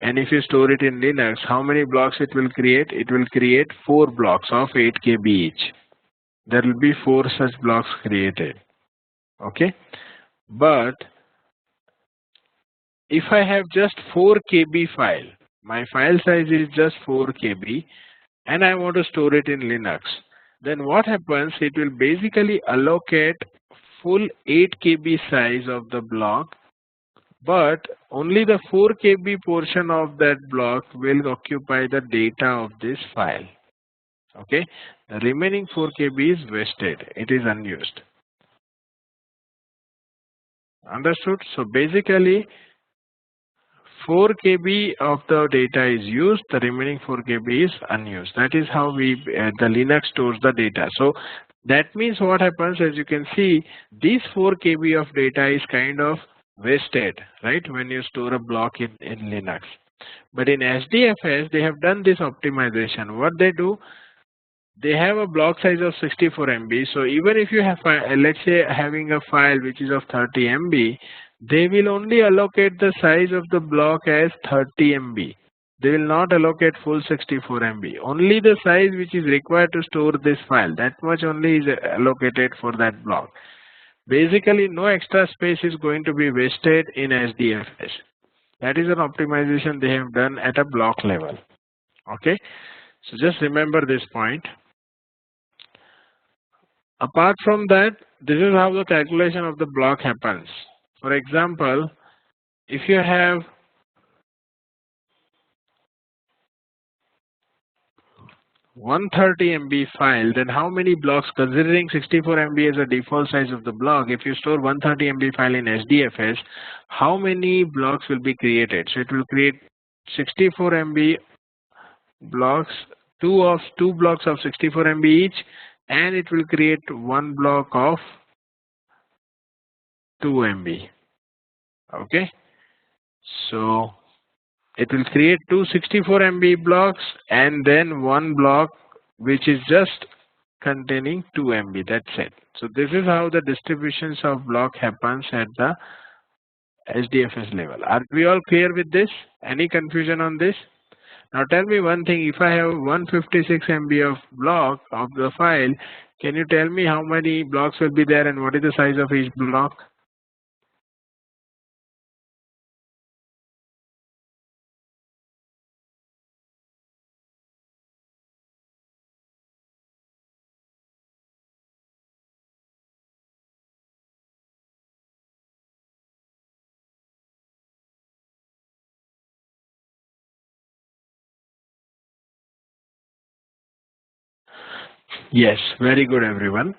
and if you store it in Linux, how many blocks it will create? It will create 4 blocks of 8 KB each. There will be 4 such blocks created. Okay, but if I have just 4 KB file, my file size is just 4 KB, and I want to store it in Linux, then what happens? It will basically allocate full 8 KB size of the block, but only the 4 KB portion of that block will occupy the data of this file. Okay, the remaining 4 KB is wasted, it is unused. Understood? So basically 4 KB of the data is used, the remaining 4 KB is unused. That is how the Linux stores the data. So that means what happens, as you can see, this 4 KB of data is kind of wasted, right, when you store a block in Linux. But in HDFS, they have done this optimization. What they do, they have a block size of 64 MB. So even if you have, let's say, having a file which is of 30 MB, they will only allocate the size of the block as 30 MB. They will not allocate full 64 MB. Only the size which is required to store this file, that much only is allocated for that block. Basically, no extra space is going to be wasted in HDFS. That is an optimization they have done at a block level. Okay, so just remember this point. Apart from that, this is how the calculation of the block happens. For example, if you have (130 MB file, then how many blocks, considering 64 MB as a default size of the block, if you store 130 MB file in HDFS, how many blocks will be created? So it will create 64 MB blocks, two blocks of 64 MB each, and it will create one block of 2 MB. Okay, so it will create two 64 MB blocks and then one block which is just containing 2 MB. That's it. So this is how the distributions of block happens at the HDFS level. Are we all clear with this? Any confusion on this? Now tell me one thing, if I have 156 MB of block of the file, can you tell me how many blocks will be there and what is the size of each block? Yes, very good everyone.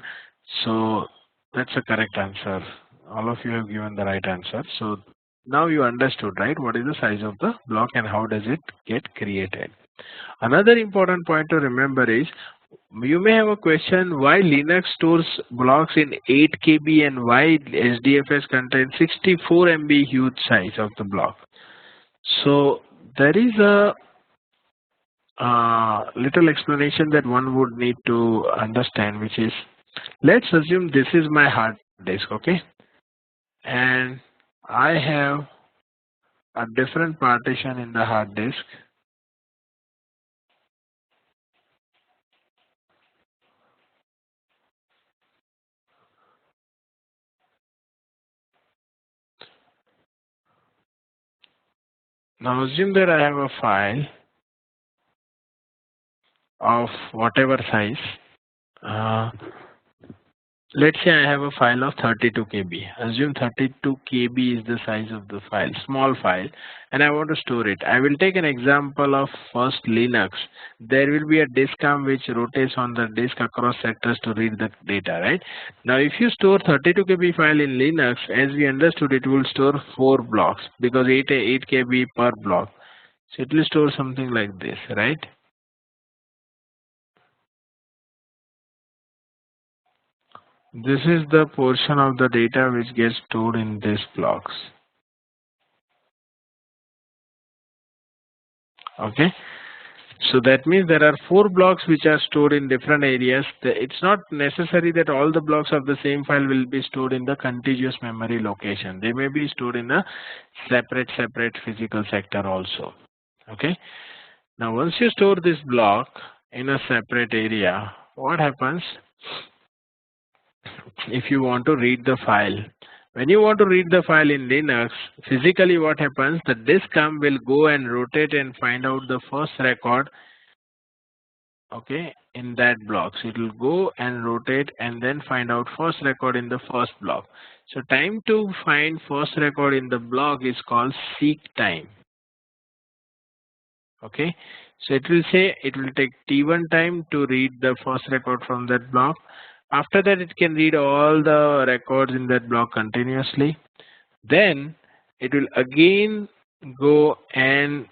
So that's a correct answer. All of you have given the right answer. So now you understood, right, what is the size of the block and how does it get created. Another important point to remember is you may have a question why Linux stores blocks in 8 KB and why HDFS contains 64 MB huge size of the block. So there is a little explanation that one would need to understand, which is, let's assume this is my hard disk, okay, and I have a different partition in the hard disk. Now assume that I have a file of whatever size. Uh, let's say I have a file of 32 KB. Assume 32 KB is the size of the file, small file, and I want to store it. I will take an example of first Linux. There will be a disk arm which rotates on the disk across sectors to read the data, right? Now, if you store 32 KB file in Linux, as we understood, it will store 4 blocks because 8 KB per block. So it will store something like this, right? This is the portion of the data which gets stored in these blocks. Okay. So that means there are 4 blocks which are stored in different areas. It's not necessary that all the blocks of the same file will be stored in the contiguous memory location. They may be stored in a separate physical sector also. Okay. Now once you store this block in a separate area, what happens if you want to read the file? When you want to read the file in Linux, physically what happens, the disk arm will go and rotate and find out the first record, okay, in that block. So it will go and rotate and then find out first record in the first block. So time to find first record in the block is called seek time. Okay, so it will say it will take T1 time to read the first record from that block. After that, it can read all the records in that block continuously. Then it will again go and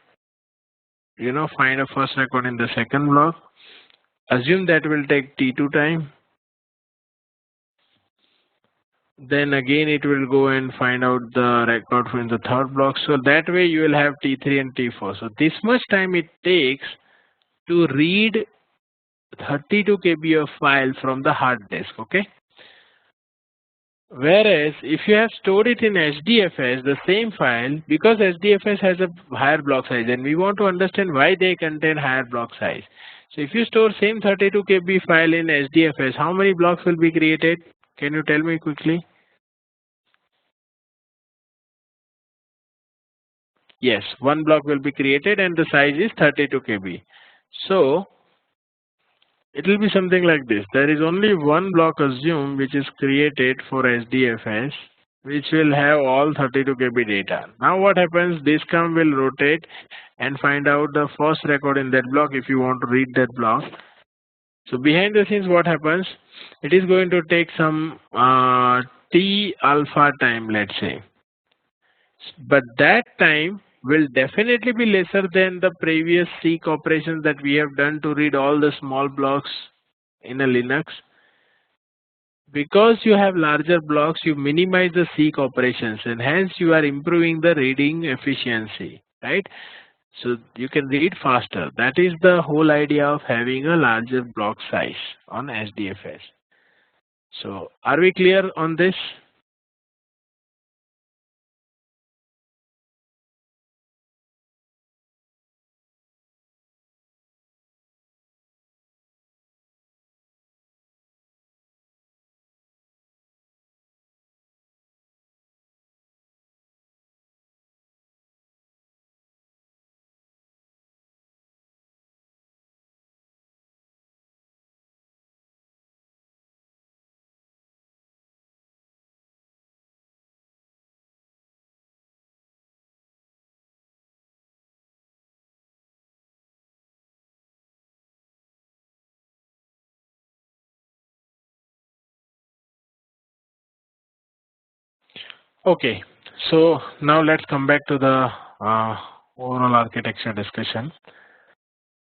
find a first record in the second block. Assume that will take T2 time. Then again it will go and find out the record in the third block. So that way you will have T3 and T4. So this much time it takes to read 32 KB of file from the hard disk. Okay. Whereas if you have stored it in HDFS, the same file, because HDFS has a higher block size, and we want to understand why they contain higher block size. So if you store same 32 KB file in HDFS, how many blocks will be created? Can you tell me quickly? Yes, one block will be created and the size is 32 KB. So it will be something like this. There is only one block assumed which is created for HDFS, which will have all 32 KB data. Now what happens, disk arm will rotate and find out the first record in that block if you want to read that block. So behind the scenes what happens, it is going to take some T alpha time, let's say. But that time will definitely be lesser than the previous seek operations that we have done to read all the small blocks in a Linux. Because you have larger blocks, you minimize the seek operations and hence you are improving the reading efficiency, right? So you can read faster. That is the whole idea of having a larger block size on HDFS. So are we clear on this? Okay, so now let's come back to the overall architecture discussion.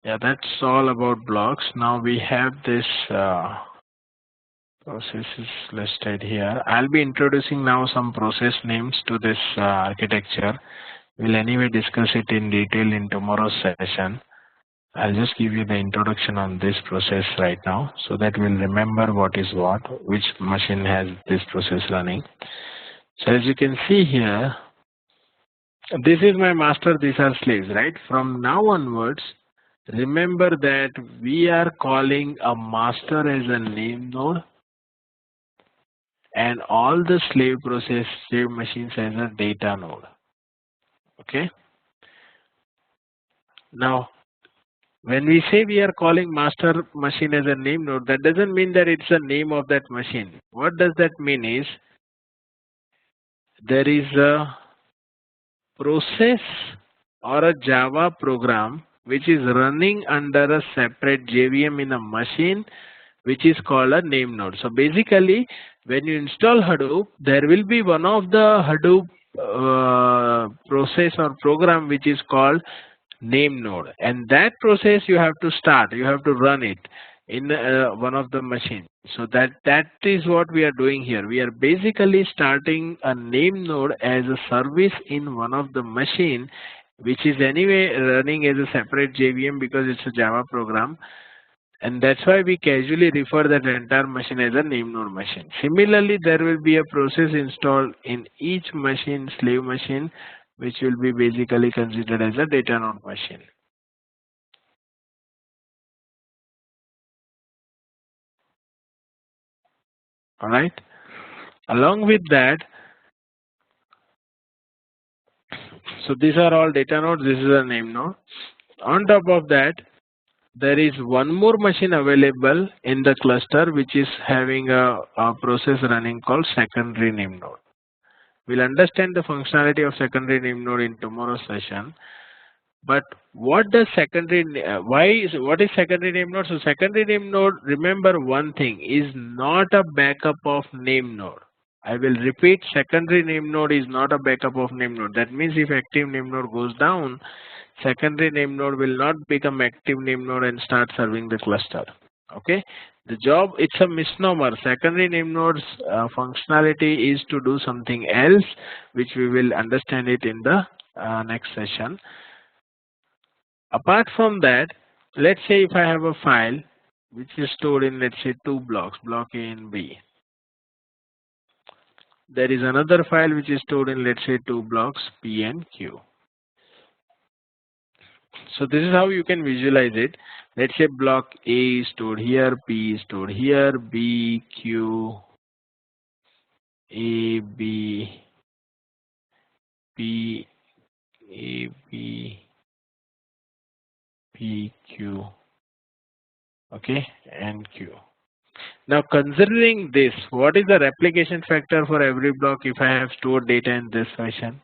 Yeah, that's all about blocks. Now we have this processes listed here. I'll be introducing now some process names to this architecture. We'll anyway discuss it in detail in tomorrow's session. I'll just give you the introduction on this process right now so that we'll remember what is what, which machine has this process running. So as you can see here, this is my master, these are slaves, right? From now onwards, remember that we are calling a master as a name node and all the slave machines as a data node. Okay. Now, when we say we are calling master machine as a name node, that doesn't mean that it's the name of that machine. What does that mean is there is a process or a Java program which is running under a separate JVM in a machine which is called a name node. So basically, when you install Hadoop, there will be one of the Hadoop process or program which is called name node, and that process you have to start, you have to run it in one of the machines. So that is what we are doing here. We are basically starting a name node as a service in one of the machine which is anyway running as a separate JVM because it's a Java program, and that's why we casually refer that entire machine as a name node machine. Similarly, there will be a process installed in each machine, slave machine, which will be basically considered as a data node machine. All right. Along with that, so these are all data nodes. This is a name node. On top of that, there is one more machine available in the cluster which is having a process running called secondary name node. We'll understand the functionality of secondary name node in tomorrow's session. But what does secondary? What is secondary name node? So secondary name node, remember one thing, is not a backup of name node. I will repeat, secondary name node is not a backup of name node. That means if active name node goes down, secondary name node will not become active name node and start serving the cluster. Okay, the job, it's a misnomer. Secondary name node's functionality is to do something else, which we will understand it in the next session. Apart from that, let's say if I have a file which is stored in, let's say, two blocks, block A and B. There is another file which is stored in, let's say, two blocks, P and Q. So this is how you can visualize it. Let's say block A is stored here, P is stored here, B, Q, A, B, P, A, B, P, Q, okay, and Q. Now considering this, what is the replication factor for every block if I have stored data in this fashion?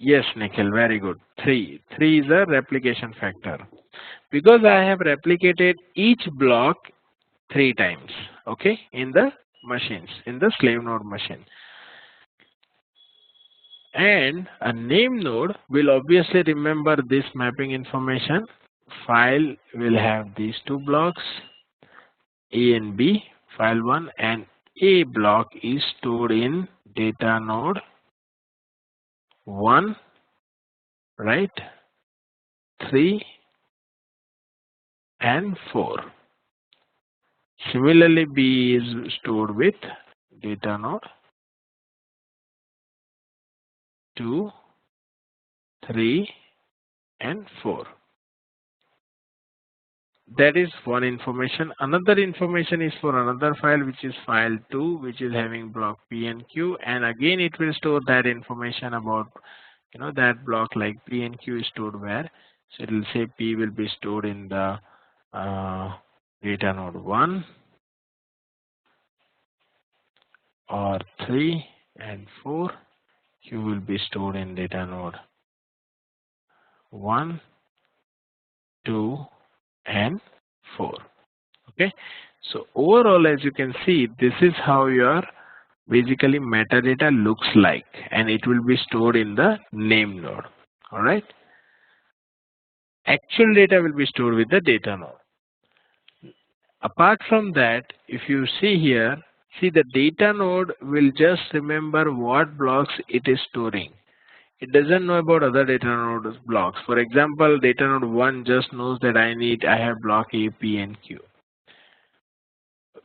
Yes, Nikhil, very good. 3. 3 is a replication factor. Because I have replicated each block 3 times, okay, in the machines, in the slave node machine. And a name node will obviously remember this mapping information. File will have these two blocks, A and B, file 1, and A block is stored in data node 1, right, 3, and 4. Similarly, B is stored with data node 2, 3, and 4. That is one information. Another information is for another file which is file 2, which is having block P and Q, and again it will store that information about, you know, that block, like P and Q is stored where. So it will say P will be stored in the data node 1 or 3 and 4. Q will be stored in data node 1, 2, and 4. Okay, so overall, as you can see, this is how your basically metadata looks like, and it will be stored in the name node. All right. Actual data will be stored with the data node. Apart from that, if you see here, see the data node will just remember what blocks it is storing. It doesn't know about other data node blocks. For example, data node 1 just knows that I have block A, P, and Q.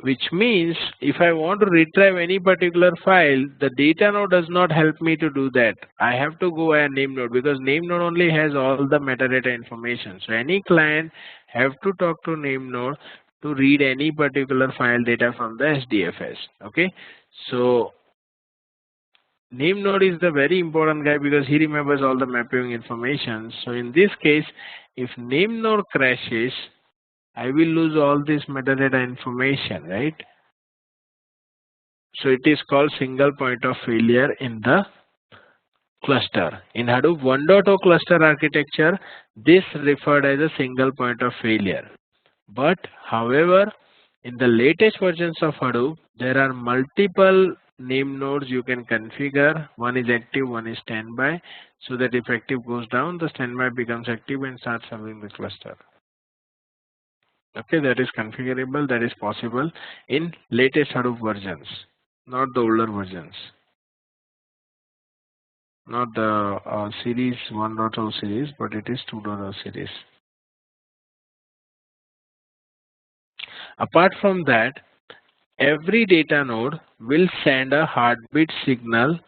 Which means if I want to retrieve any particular file, the data node does not help me to do that. I have to go a name node because name node only has all the metadata information. So any client have to talk to name node to read any particular file data from the HDFS. Okay, so name node is the very important guy because he remembers all the mapping information. So in this case, if name node crashes, I will lose all this metadata information, right? So it is called single point of failure in the cluster. In Hadoop 1.0 cluster architecture, this referred as a single point of failure. But however, in the latest versions of Hadoop, there are multiple name nodes you can configure. One is active, one is standby. So that if active goes down, the standby becomes active and starts serving the cluster. Okay, that is configurable, that is possible in latest Hadoop versions, not the older versions. Not the series 1.0 series, but it is 2.0 series. Apart from that, every data node will send a heartbeat signal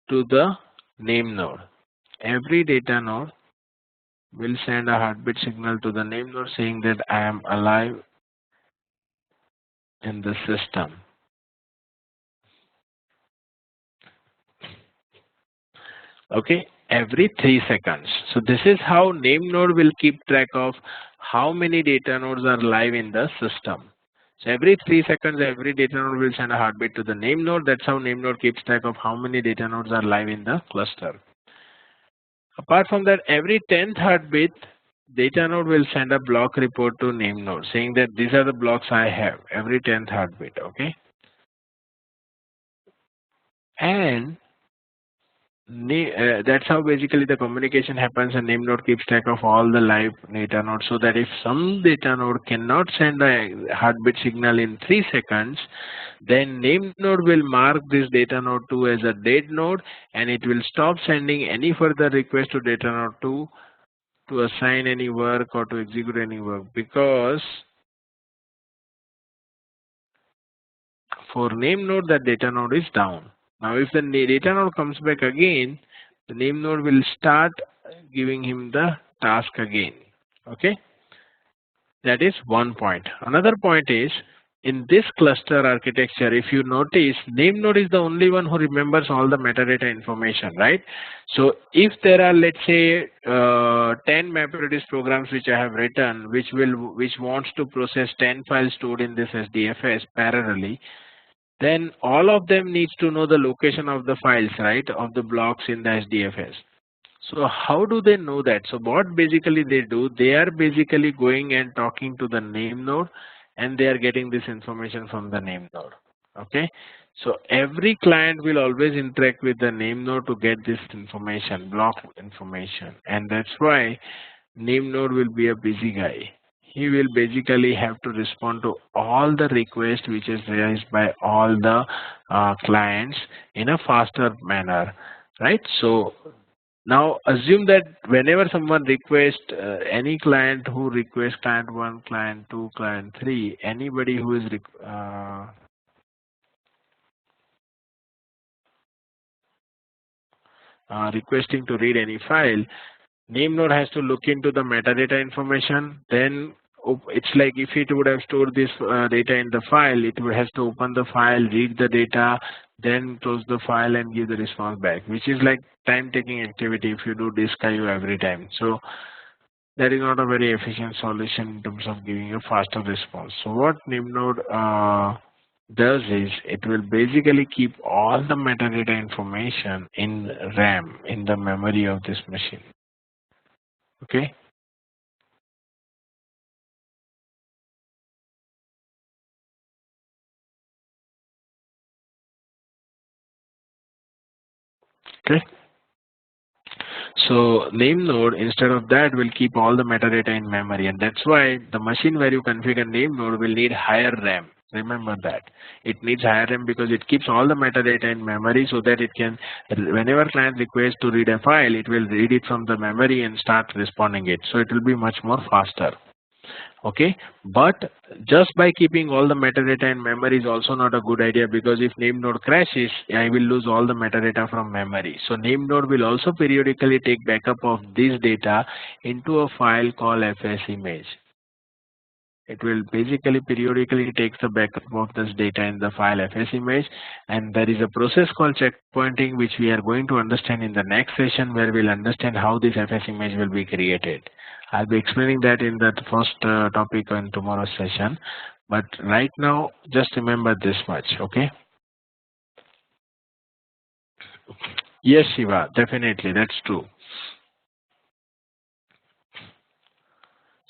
to the name node. Every data node will send a heartbeat signal to the name node saying that I am alive in the system. Okay, every 3 seconds. So this is how name node will keep track of how many data nodes are live in the system. So every 3 seconds, every data node will send a heartbeat to the name node. That's how name node keeps track of how many data nodes are live in the cluster. Apart from that, every 10th heartbeat, data node will send a block report to name node saying that these are the blocks I have every 10th heartbeat. Okay, and that's how basically the communication happens, and name node keeps track of all the live data nodes, so that if some data node cannot send a heartbeat signal in 3 seconds, then name node will mark this data node 2 as a dead node, and it will stop sending any further request to data node 2 to assign any work or to execute any work, because for name node that data node is down. Now if the data node comes back again, the name node will start giving him the task again. Okay, that is one point. Another point is, in this cluster architecture, if you notice, name node is the only one who remembers all the metadata information, right? So if there are, let's say, 10 MapReduce programs which I have written, which wants to process 10 files stored in this HDFS parallelly, then all of them needs to know the location of the files, right, of the blocks in the HDFS. So how do they know that? So what basically they do, they are basically going and talking to the name node, and they are getting this information from the name node. Okay, so every client will always interact with the name node to get this information, block information, and that's why name node will be a busy guy. He will basically have to respond to all the requests which is raised by all the clients in a faster manner, right? So now assume that whenever someone requests any client who requests client 1, client 2, client 3, anybody who is requesting to read any file, name node has to look into the metadata information. Then it's like if it would have stored this data in the file, it has to open the file, read the data, then close the file and give the response back, which is like time-taking activity if you do disk IO every time. So that is not a very efficient solution in terms of giving a faster response. So what name node does is it will basically keep all the metadata information in RAM, in the memory of this machine. Okay. Okay. So name node, instead of that, will keep all the metadata in memory, and that's why the machine where you configure name node will need higher RAM. Remember that. It needs higher RAM because it keeps all the metadata in memory so that it can, whenever client requests to read a file, it will read it from the memory and start responding it. So it will be much more faster. Okay, but just by keeping all the metadata in memory is also not a good idea, because if name node crashes, I will lose all the metadata from memory. So name node will also periodically take backup of this data into a file called fs image. It will basically periodically takes the backup of this data in the file fs image, and there is a process called checkpointing, which we are going to understand in the next session, where we'll understand how this fs image will be created. I'll be explaining that in that first topic in tomorrow's session, but right now just remember this much. Okay? Yes, Shiva, definitely, that's true.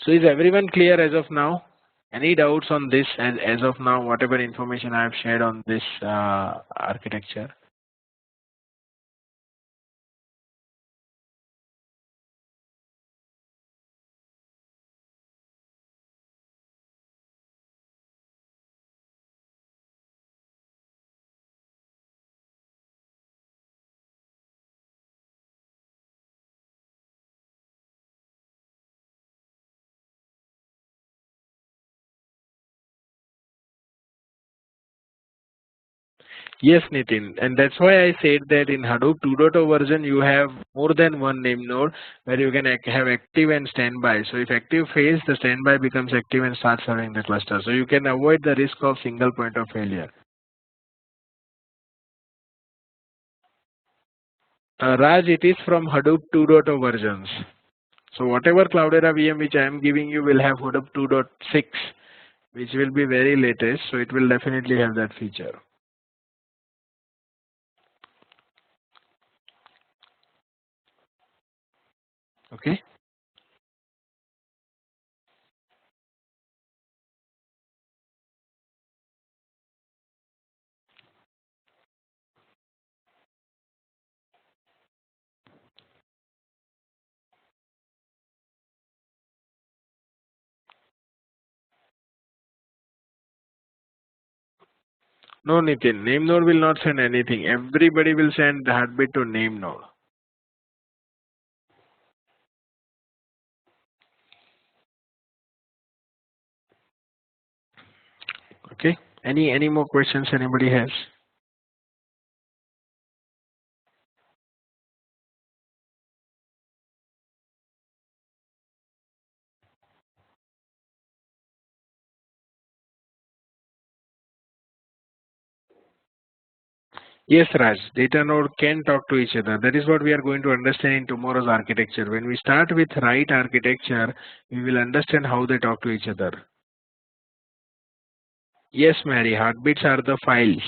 So is everyone clear as of now? Any doubts on this as of now, whatever information I have shared on this architecture? Yes, Nitin, and that's why I said that in Hadoop 2.0 version you have more than one name node where you can have active and standby. So if active fails, the standby becomes active and starts serving the cluster. So you can avoid the risk of single point of failure. Raj, it is from Hadoop 2.0 versions. So whatever Cloudera VM which I am giving you will have Hadoop 2.6, which will be very latest. So it will definitely have that feature. Okay. No, Nitin, name node will not send anything. Everybody will send the heartbeat to name node. Okay. Any more questions anybody has? Yes, Raj. Data node can talk to each other. That is what we are going to understand in tomorrow's architecture. When we start with right architecture, we will understand how they talk to each other. Yes, Mary. Heartbeats are the files.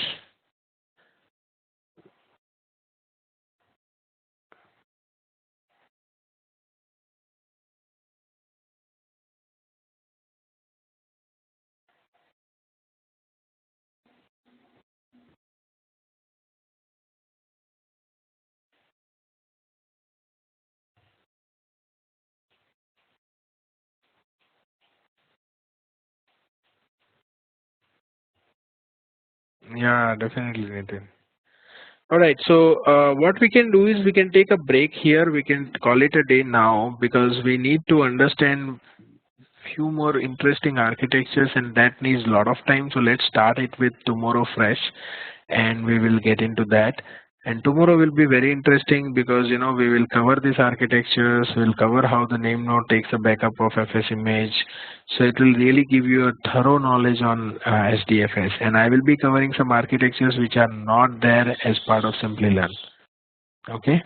Yeah, definitely, Nitin. All right. So what we can do is we can take a break here. We can call it a day now, because we need to understand few more interesting architectures, and that needs a lot of time. So let's start it with tomorrow fresh, and we will get into that. And tomorrow will be very interesting, because we will cover these architectures, we'll cover how the name node takes a backup of fs image. So it will really give you a thorough knowledge on HDFS, and I will be covering some architectures which are not there as part of Simply Learn. Okay.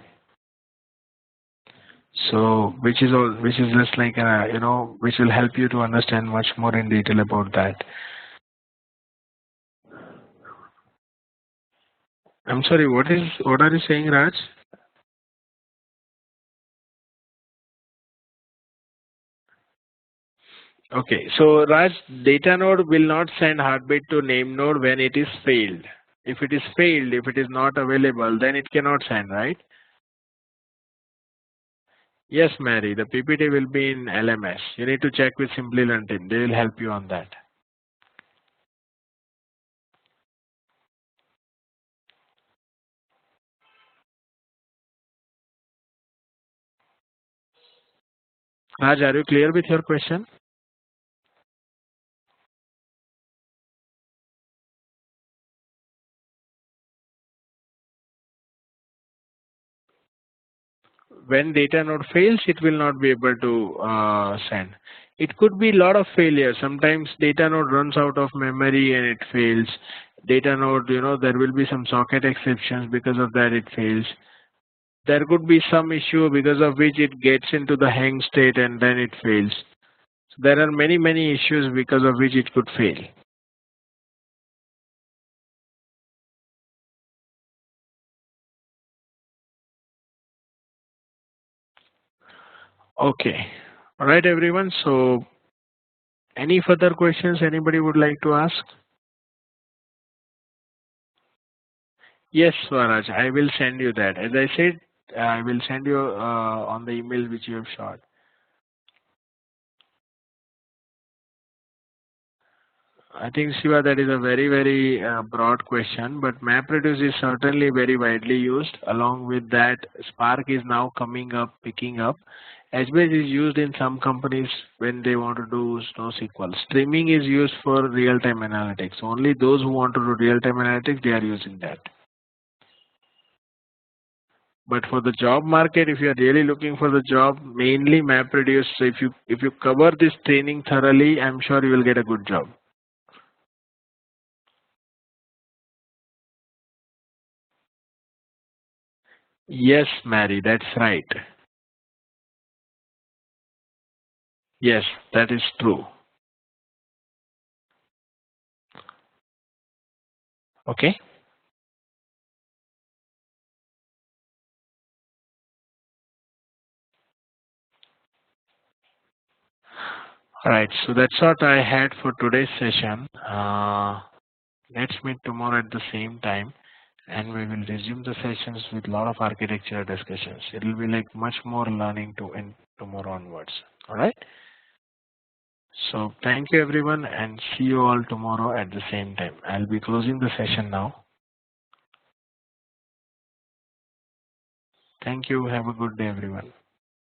So which is just like which will help you to understand much more in detail about that. I'm sorry, what are you saying, Raj? Okay, so Raj, data node will not send heartbeat to name node when it is failed. If it is failed, if it is not available, then it cannot send, right? Yes, Mary, the PPT will be in LMS. You need to check with Simply Learn team. They will help you on that. Raj, are you clear with your question? When data node fails, it will not be able to send. It could be a lot of failures. Sometimes data node runs out of memory and it fails. Data node, there will be some socket exceptions, because of that it fails. There could be some issue because of which it gets into the hang state and then it fails. So there are many issues because of which it could fail. Okay. All right, everyone. So any further questions anybody would like to ask? Yes, Swaraj, I will send you that. As I said, I will send you on the email which you have shot. I think, Shiva, that is a very broad question, but MapReduce is certainly very widely used. Along with that, Spark is now coming up, picking up. HBase is used in some companies when they want to do NoSQL. Streaming is used for real-time analytics. Only those who want to do real-time analytics, they are using that. But for the job market, if you are really looking for the job, mainly MapReduce. So if you cover this training thoroughly, I'm sure you will get a good job. Yes, Mary, that's right. Yes, that is true. Okay. All right. So that's what I had for today's session. Let's meet tomorrow at the same time, and we will resume the sessions with a lot of architecture discussions. It will be like much more learning to in tomorrow onwards. All right. So thank you everyone, and see you all tomorrow at the same time. I'll be closing the session now. Thank you. Have a good day, everyone.